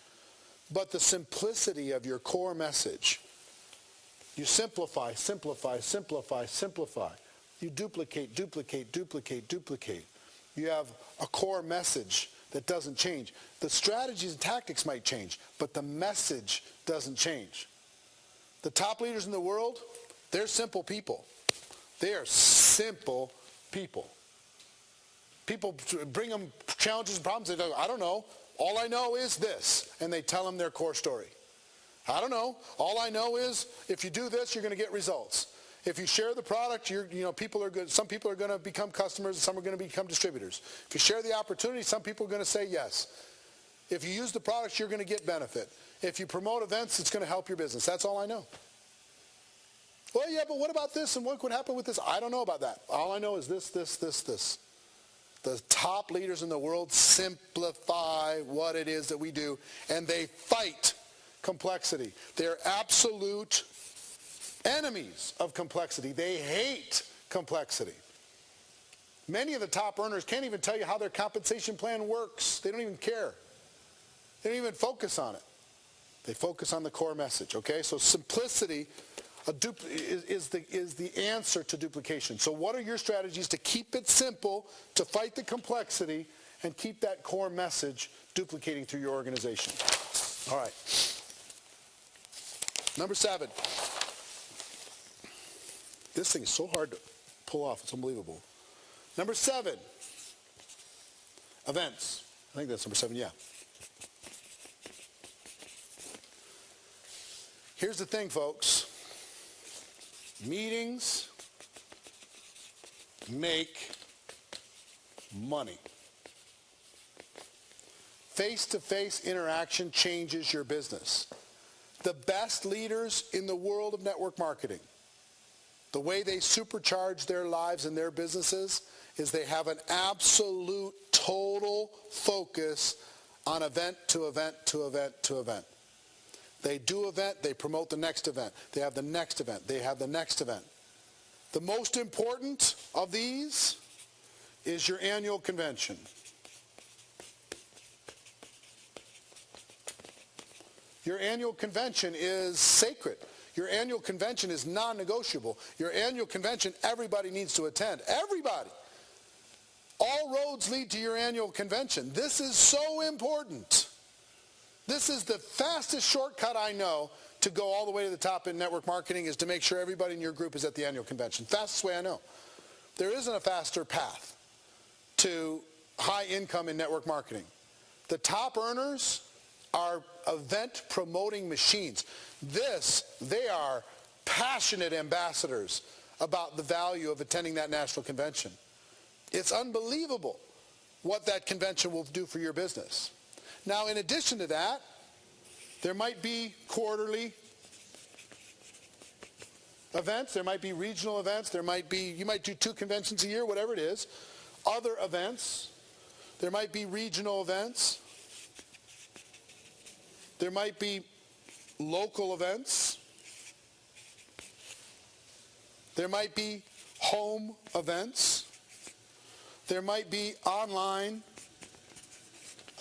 but the simplicity of your core message. You simplify. You duplicate. You have a core message that doesn't change. The strategies and tactics might change, but the message doesn't change. The top leaders in the world, they're simple people. They are simple people. People bring them challenges and problems. They go, I don't know. All I know is this. And they tell them their core story. I don't know. All I know is if you do this, you're going to get results. If you share the product, people are good. Some people are going to become customers, and some are going to become distributors. If you share the opportunity, some people are going to say yes. If you use the products, you're going to get benefit. If you promote events, it's going to help your business. That's all I know. Well, yeah, but what about this, and what could happen with this? I don't know about that. All I know is this. The top leaders in the world simplify what it is that we do, and they fight complexity. They're absolute enemies of complexity. They hate complexity. Many of the top earners can't even tell you how their compensation plan works. They don't even care. They don't even focus on it. They focus on the core message, okay? So simplicity is the answer to duplication. So what are your strategies to keep it simple, to fight the complexity, and keep that core message duplicating through your organization? All right. Number 7. This thing is so hard to pull off. It's unbelievable. Number 7. Events. I think that's number 7, yeah. Here's the thing, folks. Meetings make money. Face-to-face interaction changes your business. The best leaders in the world of network marketing, the way they supercharge their lives and their businesses is they have an absolute total focus on event to event to event to event. They do event, they promote the next event. They have the next event, they have the next event. The most important of these is your annual convention. Your annual convention is sacred. Your annual convention is non-negotiable. Your annual convention, everybody needs to attend. Everybody. All roads lead to your annual convention. This is so important. This is the fastest shortcut I know to go all the way to the top in network marketing, is to make sure everybody in your group is at the annual convention. Fastest way I know. There isn't a faster path to high income in network marketing. The top earners are event promoting machines. They are passionate ambassadors about the value of attending that national convention. It's unbelievable what that convention will do for your business. Now, in addition to that, there might be quarterly events, there might be regional events, you might do 2 conventions a year, whatever it is. Other events, there might be regional events, there might be local events, there might be home events, there might be online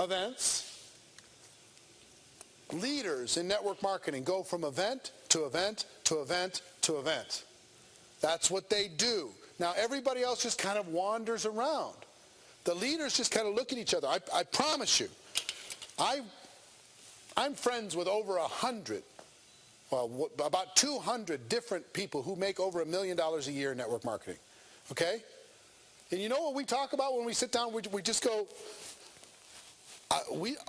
events. Leaders in network marketing go from event to event to event to event. That's what they do. Now everybody else just kind of wanders around. The leaders just kind of look at each other. I promise you, I'm friends with over 100, well, about 200 different people who make over $1 million a year in network marketing. Okay? And you know what we talk about when we sit down? We just go,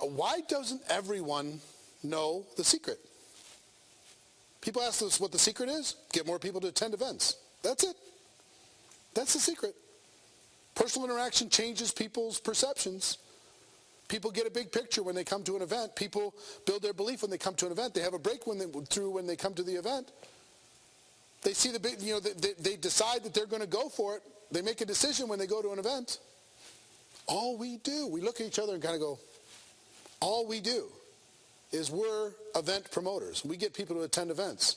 why doesn't everyone know the secret? People ask us what the secret is. Get more people to attend events. That's it. That's the secret. Personal interaction changes people's perceptions. People get a big picture when they come to an event. People build their belief when they come to an event. They have a break when they come to the event. They see the big, they decide that they're going to go for it. They make a decision when they go to an event. All we do, we look at each other and kind of go, all we do is we're event promoters. We get people to attend events.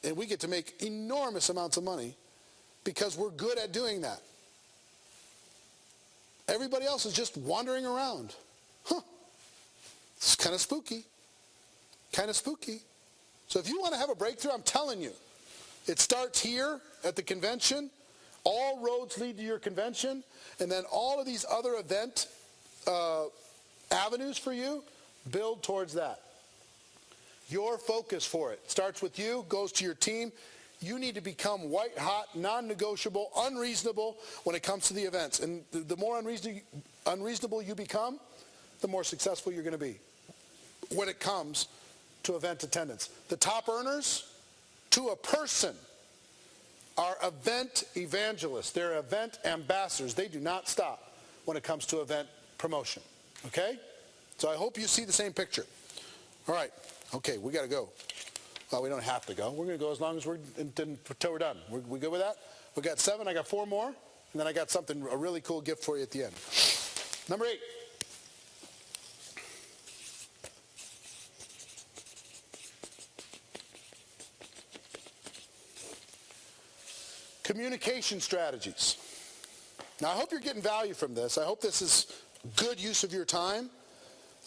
And we get to make enormous amounts of money because we're good at doing that. Everybody else is just wandering around. Huh. It's kind of spooky. Kind of spooky. So if you want to have a breakthrough, I'm telling you, it starts here at the convention. All roads lead to your convention. And then all of these other event avenues for you build towards that. Your focus for it starts with you, goes to your team. You need to become white hot, non-negotiable, unreasonable when it comes to the events. And the more unreasonable you become, the more successful you're going to be when it comes to event attendance. The top earners, to a person, are event evangelists. They're event ambassadors. They do not stop when it comes to event promotion. Okay? So I hope you see the same picture. All right. Okay, we got to go. Well, we don't have to go. We're going to go as long as until we're done. We good with that? We got 7. I got 4 more. And then I got a really cool gift for you at the end. Number 8. Communication strategies. Now, I hope you're getting value from this. I hope this is good use of your time.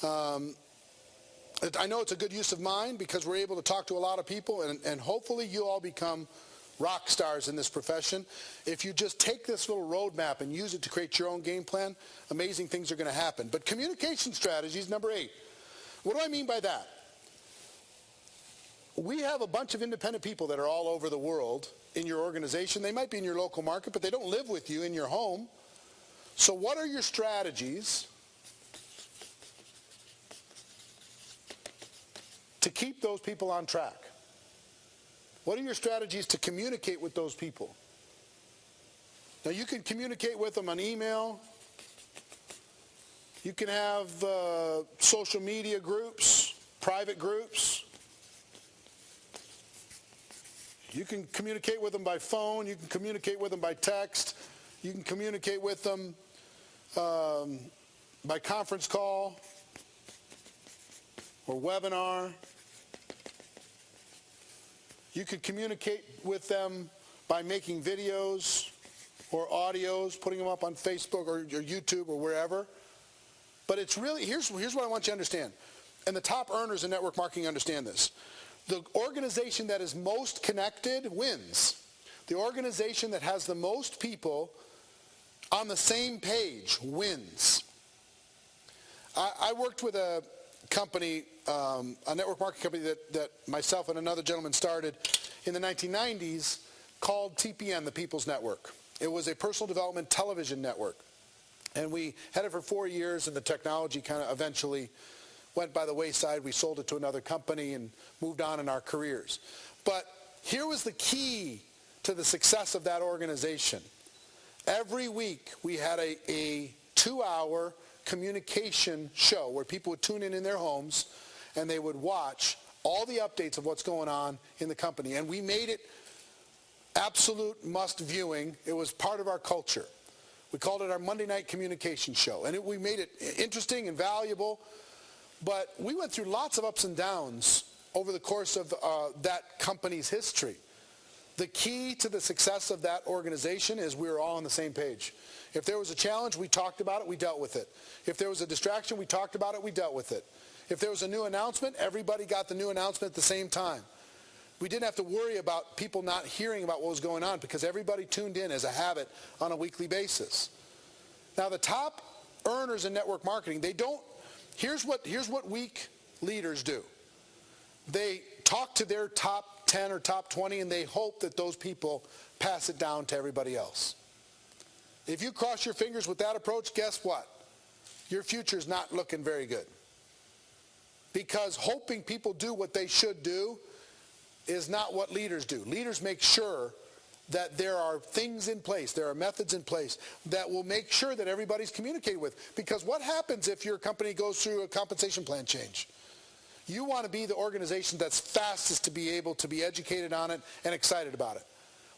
I know it's a good use of mine because we're able to talk to a lot of people, and hopefully you all become rock stars in this profession. If you just take this little roadmap and use it to create your own game plan, amazing things are going to happen. But communication strategies, number 8. What do I mean by that? We have a bunch of independent people that are all over the world in your organization. They might be in your local market, but they don't live with you in your home. So what are your strategies to keep those people on track? What are your strategies to communicate with those people? Now, you can communicate with them on email. You can have social media groups, private groups. You can communicate with them by phone. You can communicate with them by text. You can communicate with them by conference call or webinar. You could communicate with them by making videos or audios, putting them up on Facebook or YouTube or wherever. But it's really, here's what I want you to understand. And the top earners in network marketing understand this. The organization that is most connected wins. The organization that has the most people on the same page wins. I worked with a company, a network marketing company that myself and another gentleman started in the 1990s called TPN, the People's Network. It was a personal development television network. And we had it for 4 years, and the technology kind of eventually went by the wayside. We sold it to another company and moved on in our careers. But here was the key to the success of that organization. Every week we had a 2-hour communication show where people would tune in their homes and they would watch all the updates of what's going on in the company. And we made it absolute must viewing. It was part of our culture. We called it our Monday night communication show. And we made it interesting and valuable. But we went through lots of ups and downs over the course of that company's history. The key to the success of that organization is we were all on the same page. If there was a challenge, we talked about it, we dealt with it. If there was a distraction, we talked about it, we dealt with it. If there was a new announcement, everybody got the new announcement at the same time. We didn't have to worry about people not hearing about what was going on because everybody tuned in as a habit on a weekly basis. Now, the top earners in network marketing, they don't. Here's what weak leaders do. They talk to their top 10 or top 20, and they hope that those people pass it down to everybody else. If you cross your fingers with that approach, guess what? Your future's not looking very good. Because hoping people do what they should do is not what leaders do. Leaders make sure that there are things in place, there are methods in place that will make sure that everybody's communicated with. Because what happens if your company goes through a compensation plan change? You want to be the organization that's fastest to be able to be educated on it and excited about it.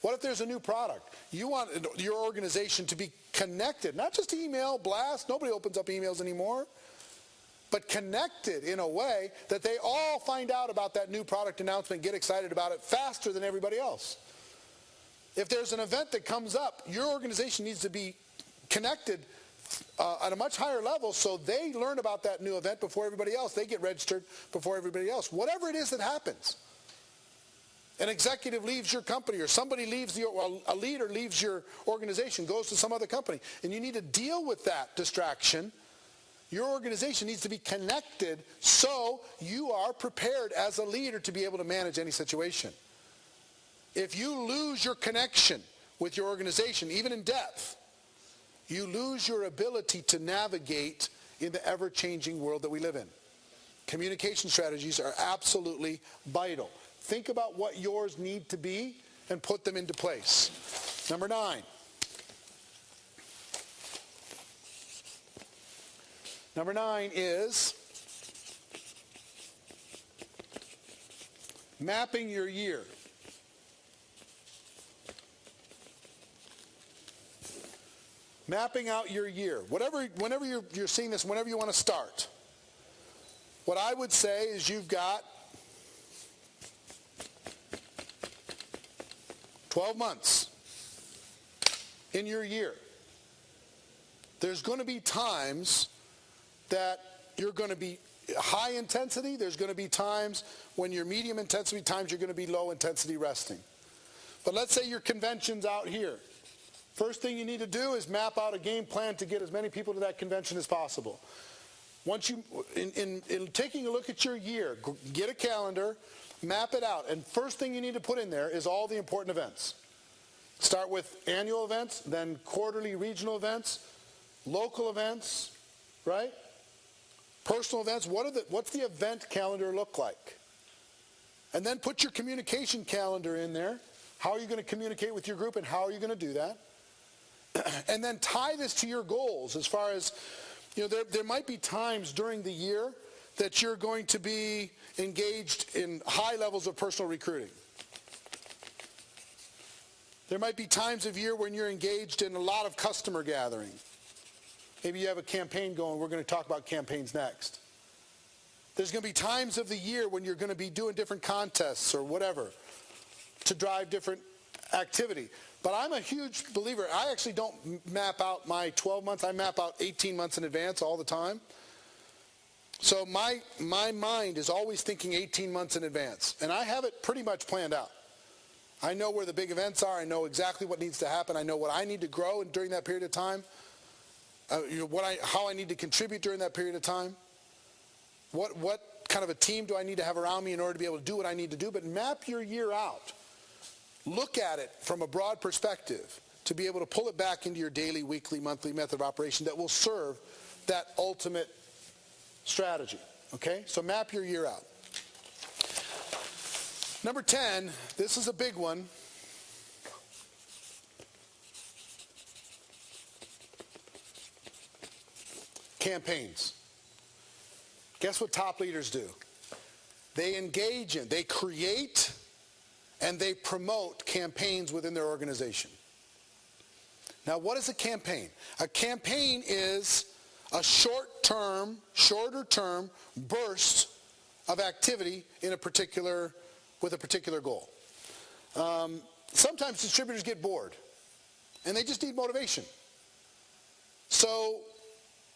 What if there's a new product? You want your organization to be connected, not just email, blast, nobody opens up emails anymore, but connected in a way that they all find out about that new product announcement, get excited about it faster than everybody else. If there's an event that comes up, your organization needs to be connected at a much higher level so they learn about that new event before everybody else. They get registered before everybody else. Whatever it is that happens. An executive leaves your company or somebody leaves, a leader leaves your organization, goes to some other company, and you need to deal with that distraction. Your organization needs to be connected so you are prepared as a leader to be able to manage any situation. If you lose your connection with your organization, even in depth, you lose your ability to navigate in the ever-changing world that we live in. Communication strategies are absolutely vital. Think about what yours need to be and put them into place. Number 9. Number 9 is mapping your year. mapping out your year. Whenever you're seeing this, whenever you want to start, what I would say is you've got 12 months in your year. There's going to be times that you're going to be high intensity. There's going to be times when you're medium intensity, times you're going to be low intensity resting. But let's say your convention's out here. First thing you need to do is map out a game plan to get as many people to that convention as possible. Once you, in taking a look at your year, get a calendar, map it out, and first thing you need to put in there is all the important events. Start with annual events, then quarterly regional events, local events, right? Personal events. What's the event calendar look like? And then put your communication calendar in there. How are you going to communicate with your group, and how are you going to do that? And then tie this to your goals as far as, there might be times during the year that you're going to be engaged in high levels of personal recruiting. There might be times of year when you're engaged in a lot of customer gathering. Maybe you have a campaign going. We're going to talk about campaigns next. There's going to be times of the year when you're going to be doing different contests or whatever to drive different activity. But I'm a huge believer. I actually don't map out my 12 months. I map out 18 months in advance all the time. So my mind is always thinking 18 months in advance. And I have it pretty much planned out. I know where the big events are. I know exactly what needs to happen. I know what I need to grow during that period of time. How I need to contribute during that period of time. What kind of a team do I need to have around me in order to be able to do what I need to do? But map your year out. Look at it from a broad perspective to be able to pull it back into your daily, weekly, monthly method of operation that will serve that ultimate strategy. Okay? So map your year out. Number 10, this is a big one. Campaigns. Guess what top leaders do? They engage in, they create, and they promote campaigns within their organization. Now, what is a campaign? A campaign is a shorter term burst of activity in with a particular goal. Sometimes distributors get bored, and they just need motivation. So,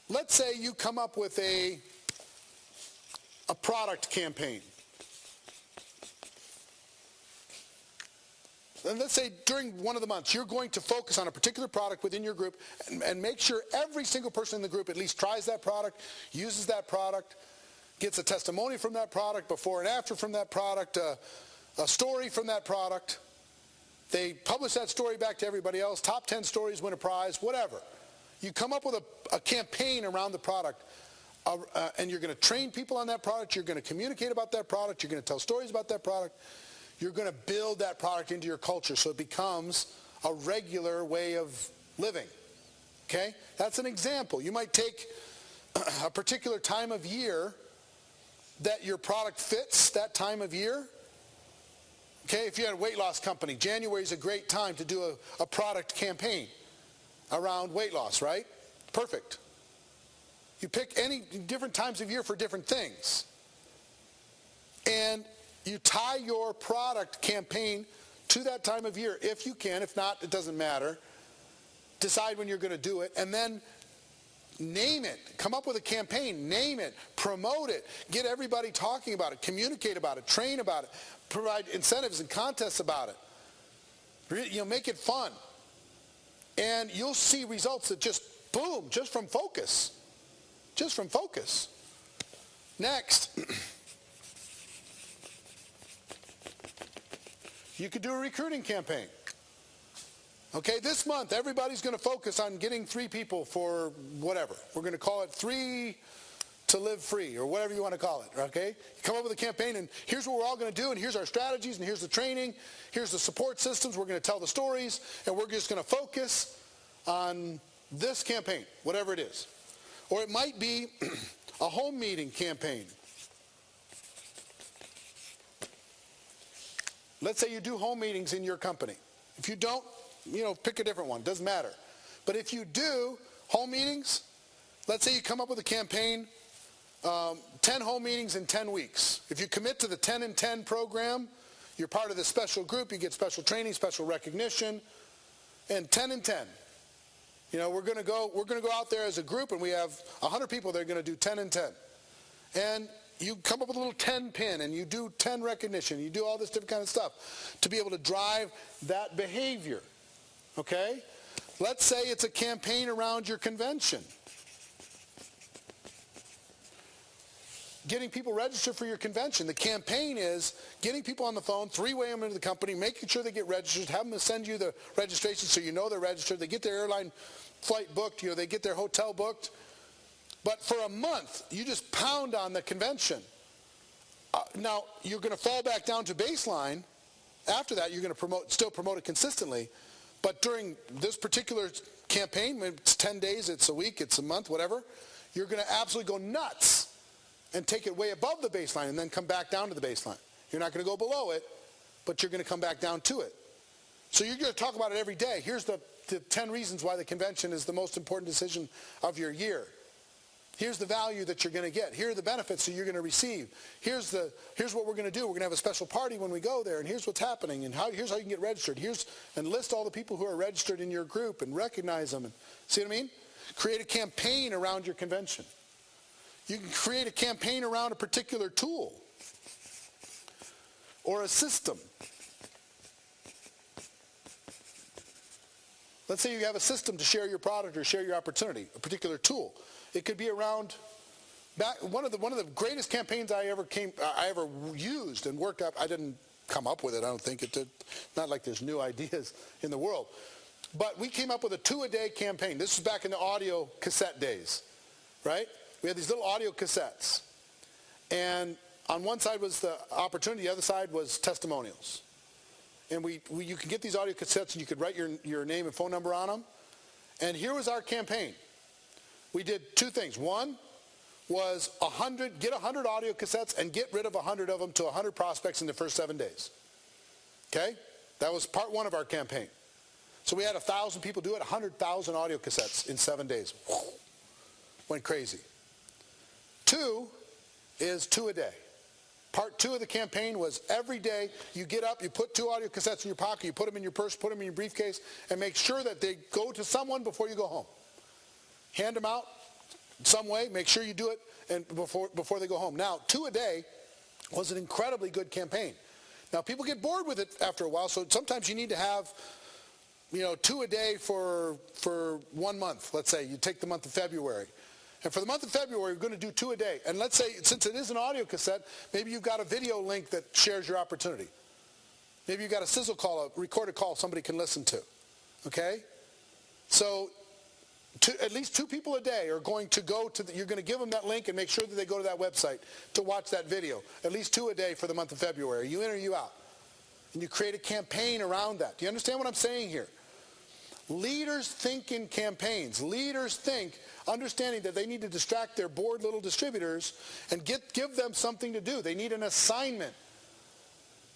let's say you come up with a product campaign. And let's say during one of the months, you're going to focus on a particular product within your group and make sure every single person in the group at least tries that product, uses that product, gets a testimony from that product, before and after from that product, a story from that product. They publish that story back to everybody else. Top 10 stories win a prize, whatever. You come up with a campaign around the product, and you're going to train people on that product. You're going to communicate about that product. You're going to tell stories about that product. You're going to build that product into your culture so it becomes a regular way of living. Okay? That's an example. You might take a particular time of year that your product fits that time of year. Okay? If you had a weight loss company, January is a great time to do a product campaign around weight loss, right? Perfect. You pick any different times of year for different things. And you tie your product campaign to that time of year if you can. If not, it doesn't matter. Decide when you're going to do it, and then name it. Come up with a campaign. Name it. Promote it. Get everybody talking about it. Communicate about it. Train about it. Provide incentives and contests about it. Make it fun. And you'll see results that just, boom, just from focus. Just from focus. Next. You could do a recruiting campaign. Okay, this month everybody's going to focus on getting 3 people for whatever. We're going to call it 3 to live free or whatever you want to call it, okay? You come up with a campaign and here's what we're all going to do and here's our strategies and here's the training, here's the support systems, we're going to tell the stories, and we're just going to focus on this campaign, whatever it is. Or it might be a home meeting campaign. Let's say you do home meetings in your company. If you don't, pick a different one. Doesn't matter. But if you do home meetings, let's say you come up with a campaign, 10 home meetings in 10 weeks. If you commit to the 10 and 10 program, you're part of this special group, you get special training, special recognition, and 10 and 10. You know, we're going to go out there as a group, and we have 100 people that are going to do 10 and 10. And you come up with a little 10 pin, and you do 10 recognition, you do all this different kind of stuff to be able to drive that behavior, okay? Let's say it's a campaign around your convention. Getting people registered for your convention. The campaign is getting people on the phone, three-way them into the company, making sure they get registered, have them send you the registration so you know they're registered. They get their airline flight booked, you know, they get their hotel booked. But for a month, you just pound on the convention. Now, you're going to fall back down to baseline. After that, you're going to still promote it consistently. But during this particular campaign, it's 10 days, it's a week, it's a month, whatever, you're going to absolutely go nuts and take it way above the baseline and then come back down to the baseline. You're not going to go below it, but you're going to come back down to it. So you're going to talk about it every day. Here's the 10 reasons why the convention is the most important decision of your year. Here's the value that you're going to get. Here are the benefits that you're going to receive. Here's what we're going to do. We're going to have a special party when we go there, and here's what's happening, and here's how you can get registered. And list all the people who are registered in your group and recognize them. And see what I mean? Create a campaign around your convention. You can create a campaign around a particular tool or a system. Let's say you have a system to share your product or share your opportunity, a particular tool. It could be around one of the greatest campaigns I ever used and worked up. I didn't come up with it. I don't think it did. Not like there's new ideas in the world. But we came up with a 2-a-day campaign. This was back in the audio cassette days, right? We had these little audio cassettes. And on one side was the opportunity, the other side was testimonials. And you could get these audio cassettes and you could write your name and phone number on them. And here was our campaign. We did 2 things. One was get 100 audio cassettes and get rid of 100 of them to 100 prospects in the first 7 days. Okay? That was part 1 of our campaign. So we had 1,000 people do it, 100,000 audio cassettes in 7 days. Went crazy. 2 is 2 a day. Part 2 of the campaign was every day you get up, you put 2 audio cassettes in your pocket, you put them in your purse, put them in your briefcase, and make sure that they go to someone before you go home. Hand them out some way, make sure you do it and before they go home. Now, 2 a day was an incredibly good campaign. Now, people get bored with it after a while, so sometimes you need to have 2 a day for 1 month. Let's say you take the month of February. And for the month of February, we're going to do 2 a day. And let's say, since it is an audio cassette, maybe you've got a video link that shares your opportunity. Maybe you've got a sizzle call, a recorded call somebody can listen to. Okay? So at least 2 people a day are going to go to you're going to give them that link and make sure that they go to that website to watch that video. At least 2 a day for the month of February. Are you in or are you out? And you create a campaign around that. Do you understand what I'm saying here? Leaders think in campaigns. Leaders think, understanding that they need to distract their bored little distributors and give them something to do. They need an assignment.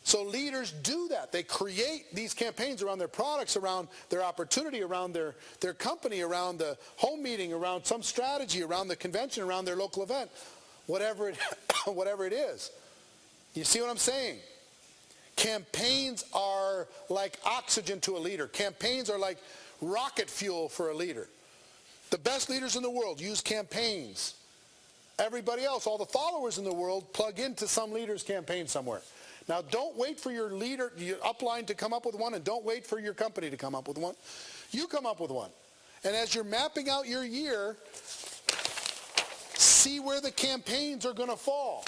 So leaders do that. They create these campaigns around their products, around their opportunity, around their company, around the home meeting, around some strategy, around the convention, around their local event, whatever it is. You see what I'm saying? Campaigns are like oxygen to a leader. Campaigns are like rocket fuel for a leader. The best leaders in the world use campaigns. Everybody else, all the followers in the world, plug into some leader's campaign somewhere. Now, don't wait for your leader, your upline to come up with one, and don't wait for your company to come up with one. You come up with one. And as you're mapping out your year, see where the campaigns are going to fall.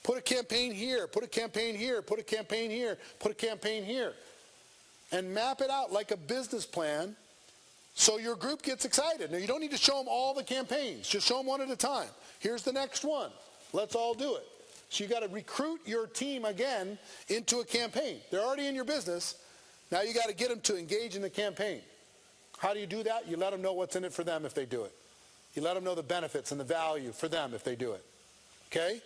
Put a campaign here, put a campaign here, put a campaign here, put a campaign here. And map it out like a business plan so your group gets excited. Now, you don't need to show them all the campaigns. Just show them one at a time. Here's the next one. Let's all do it. So you got to recruit your team again into a campaign. They're already in your business. Now you got to get them to engage in the campaign. How do you do that? You let them know what's in it for them if they do it. You let them know the benefits and the value for them if they do it. Okay?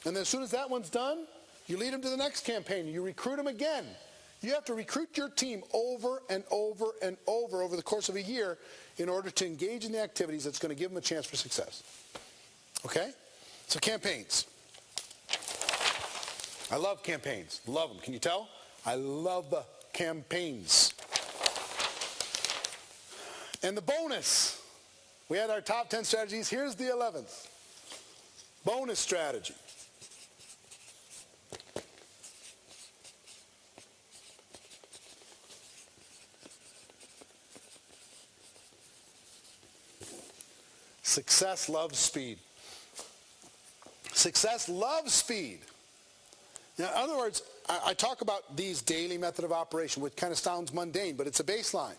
And then as soon as that one's done, you lead them to the next campaign. You recruit them again. You have to recruit your team over and over and over the course of a year in order to engage in the activities that's going to give them a chance for success. Okay? So campaigns. I love campaigns. Love them. Can you tell? I love the campaigns. And the bonus. We had our top 10 strategies. Here's the 11th. Bonus strategy. Success loves speed. Success loves speed. Now, in other words, I talk about these daily method of operation, which kind of sounds mundane, but it's a baseline.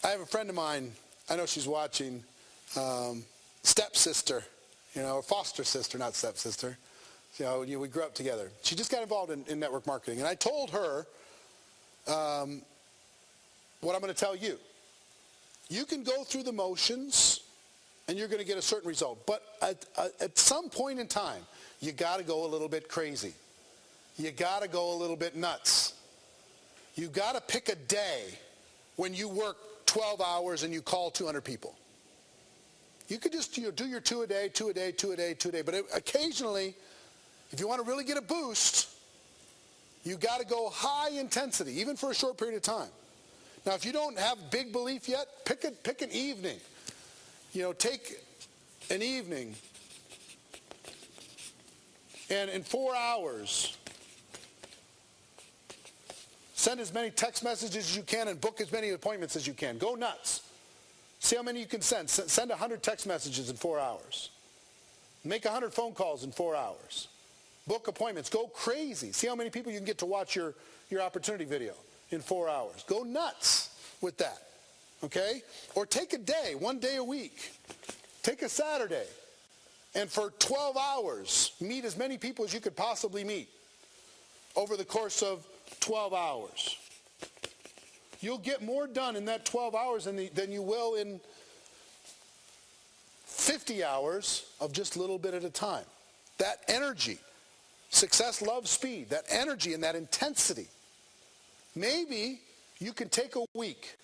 I have a friend of mine, I know she's watching, stepsister, or foster sister, not stepsister. We grew up together. She just got involved in network marketing. And I told her what I'm going to tell you. You can go through the motions and you're going to get a certain result. But at some point in time, you got to go a little bit crazy. You got to go a little bit nuts. You got to pick a day when you work 12 hours and you call 200 people. You could just do your 2 a day, 2 a day, 2 a day, 2 a day. But occasionally, if you want to really get a boost, you got to go high intensity, even for a short period of time. Now, if you don't have big belief yet, pick an evening. Take an evening, and in 4 hours, send as many text messages as you can and book as many appointments as you can. Go nuts. See how many you can send. Send 100 text messages in 4 hours. Make 100 phone calls in 4 hours. Book appointments. Go crazy. See how many people you can get to watch your opportunity video in 4 hours. Go nuts with that, okay? Or take a day, 1 day a week. Take a Saturday, and for 12 hours, meet as many people as you could possibly meet over the course of 12 hours. You'll get more done in that 12 hours than you will in 50 hours of just a little bit at a time. That energy, success loves speed, that energy and that intensity. Maybe you can take a week.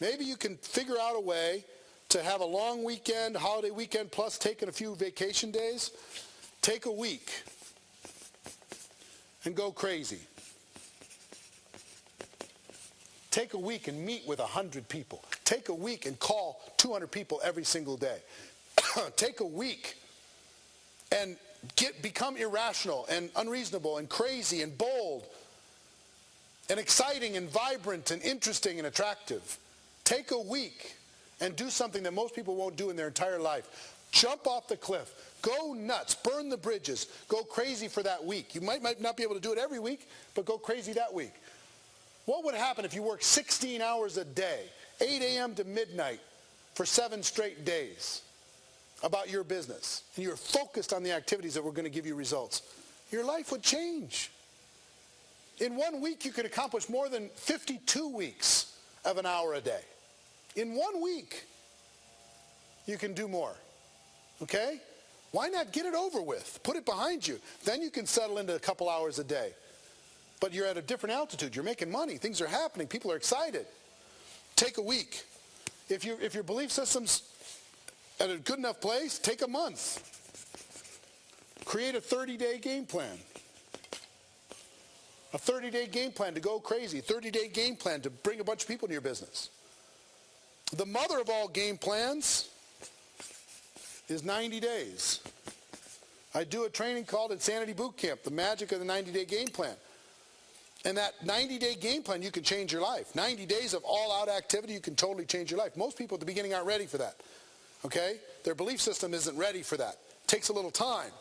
Maybe you can figure out a way to have a long weekend, holiday weekend, plus taking a few vacation days. Take a week and go crazy. Take a week and meet with 100 people. Take a week and call 200 people every single day. Take a week and become irrational and unreasonable and crazy and bold and exciting and vibrant and interesting and attractive. Take a week and do something that most people won't do in their entire life. Jump off the cliff. Go nuts. Burn the bridges. Go crazy for that week. You might not be able to do it every week, but go crazy that week. What would happen if you worked 16 hours a day, 8 a.m. to midnight for 7 straight days about your business, and you're focused on the activities that were going to give you results? Your life would change. In 1 week, you could accomplish more than 52 weeks of an hour a day. In 1 week, you can do more. Okay? Why not get it over with? Put it behind you. Then you can settle into a couple hours a day. But you're at a different altitude. You're making money. Things are happening. People are excited. Take a week. If your belief system's at a good enough place, take a month. Create a 30-day game plan. A 30-day game plan to go crazy. A 30-day game plan to bring a bunch of people into your business. The mother of all game plans is 90 days. I do a training called Insanity Boot Camp, the magic of the 90-day game plan. And that 90-day game plan, you can change your life. 90 days of all-out activity, you can totally change your life. Most people at the beginning aren't ready for that. Okay? Their belief system isn't ready for that. It takes a little time.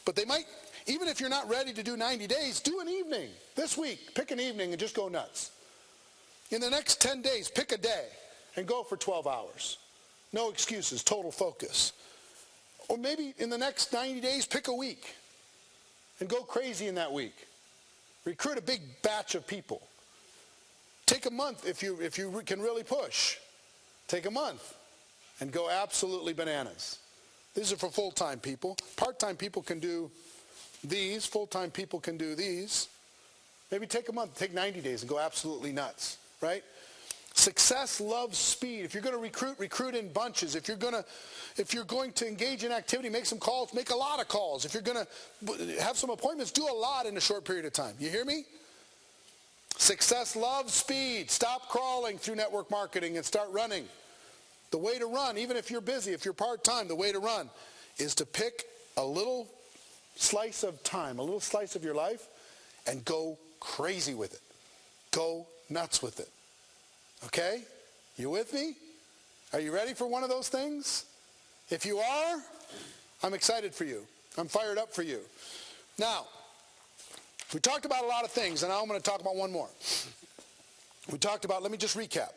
But they might, even if you're not ready to do 90 days, do an evening. This week, pick an evening and just go nuts. In the next 10 days, pick a day and go for 12 hours. No excuses, total focus. Or maybe in the next 90 days, pick a week and go crazy in that week. Recruit a big batch of people. Take a month if you can really push. Take a month and go absolutely bananas. These are for full-time people. Part-time people can do these. Full-time people can do these. Maybe take a month, take 90 days and go absolutely nuts, right? Success loves speed. If you're going to recruit, recruit in bunches. If you're going to engage in activity, make some calls, make a lot of calls. If you're going to have some appointments, do a lot in a short period of time. You hear me? Success loves speed. Stop crawling through network marketing and start running. The way to run, even if you're busy, if you're part-time, the way to run is to pick a little slice of time, a little slice of your life, and go crazy with it. Go nuts with it. Okay? You with me? Are you ready for one of those things? If you are, I'm excited for you. I'm fired up for you. Now, we talked about a lot of things, and now I'm going to talk about one more. We talked about, let me just recap.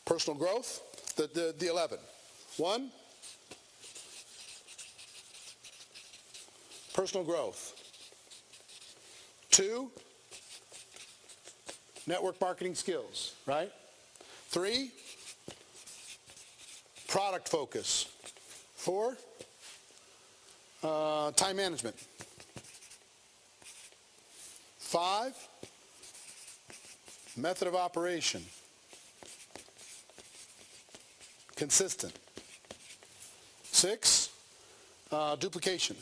Personal growth, the 11. 1, personal growth. 2, network marketing skills, right? 3, product focus. 4, time management. 5, method of operation. Consistent. 6, duplication.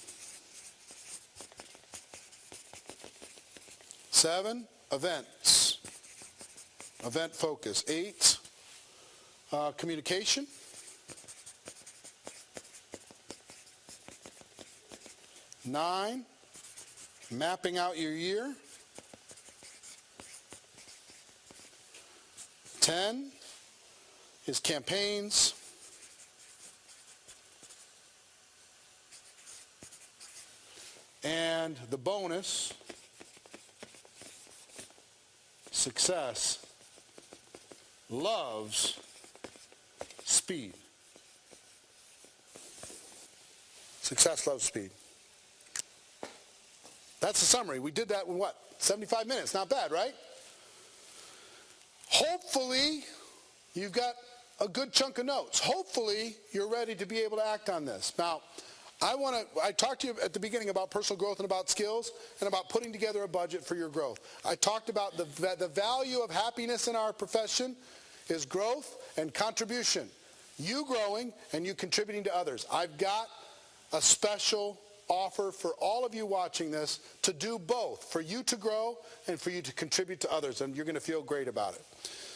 7, events. Event focus. 8, communication. 9, mapping out your year. 10 is campaigns. 'And the bonus, success loves speed. Success loves speed. That's the summary. We did that in what? 75 minutes. Not bad, right? Hopefully, you've got a good chunk of notes. Hopefully, you're ready to be able to act on this. Now, I talked to you at the beginning about personal growth and about skills and about putting together a budget for your growth. I talked about the value of happiness in our profession is growth and contribution. You growing and you contributing to others. I've got a special offer for all of you watching this to do both, for you to grow and for you to contribute to others, and you're going to feel great about it.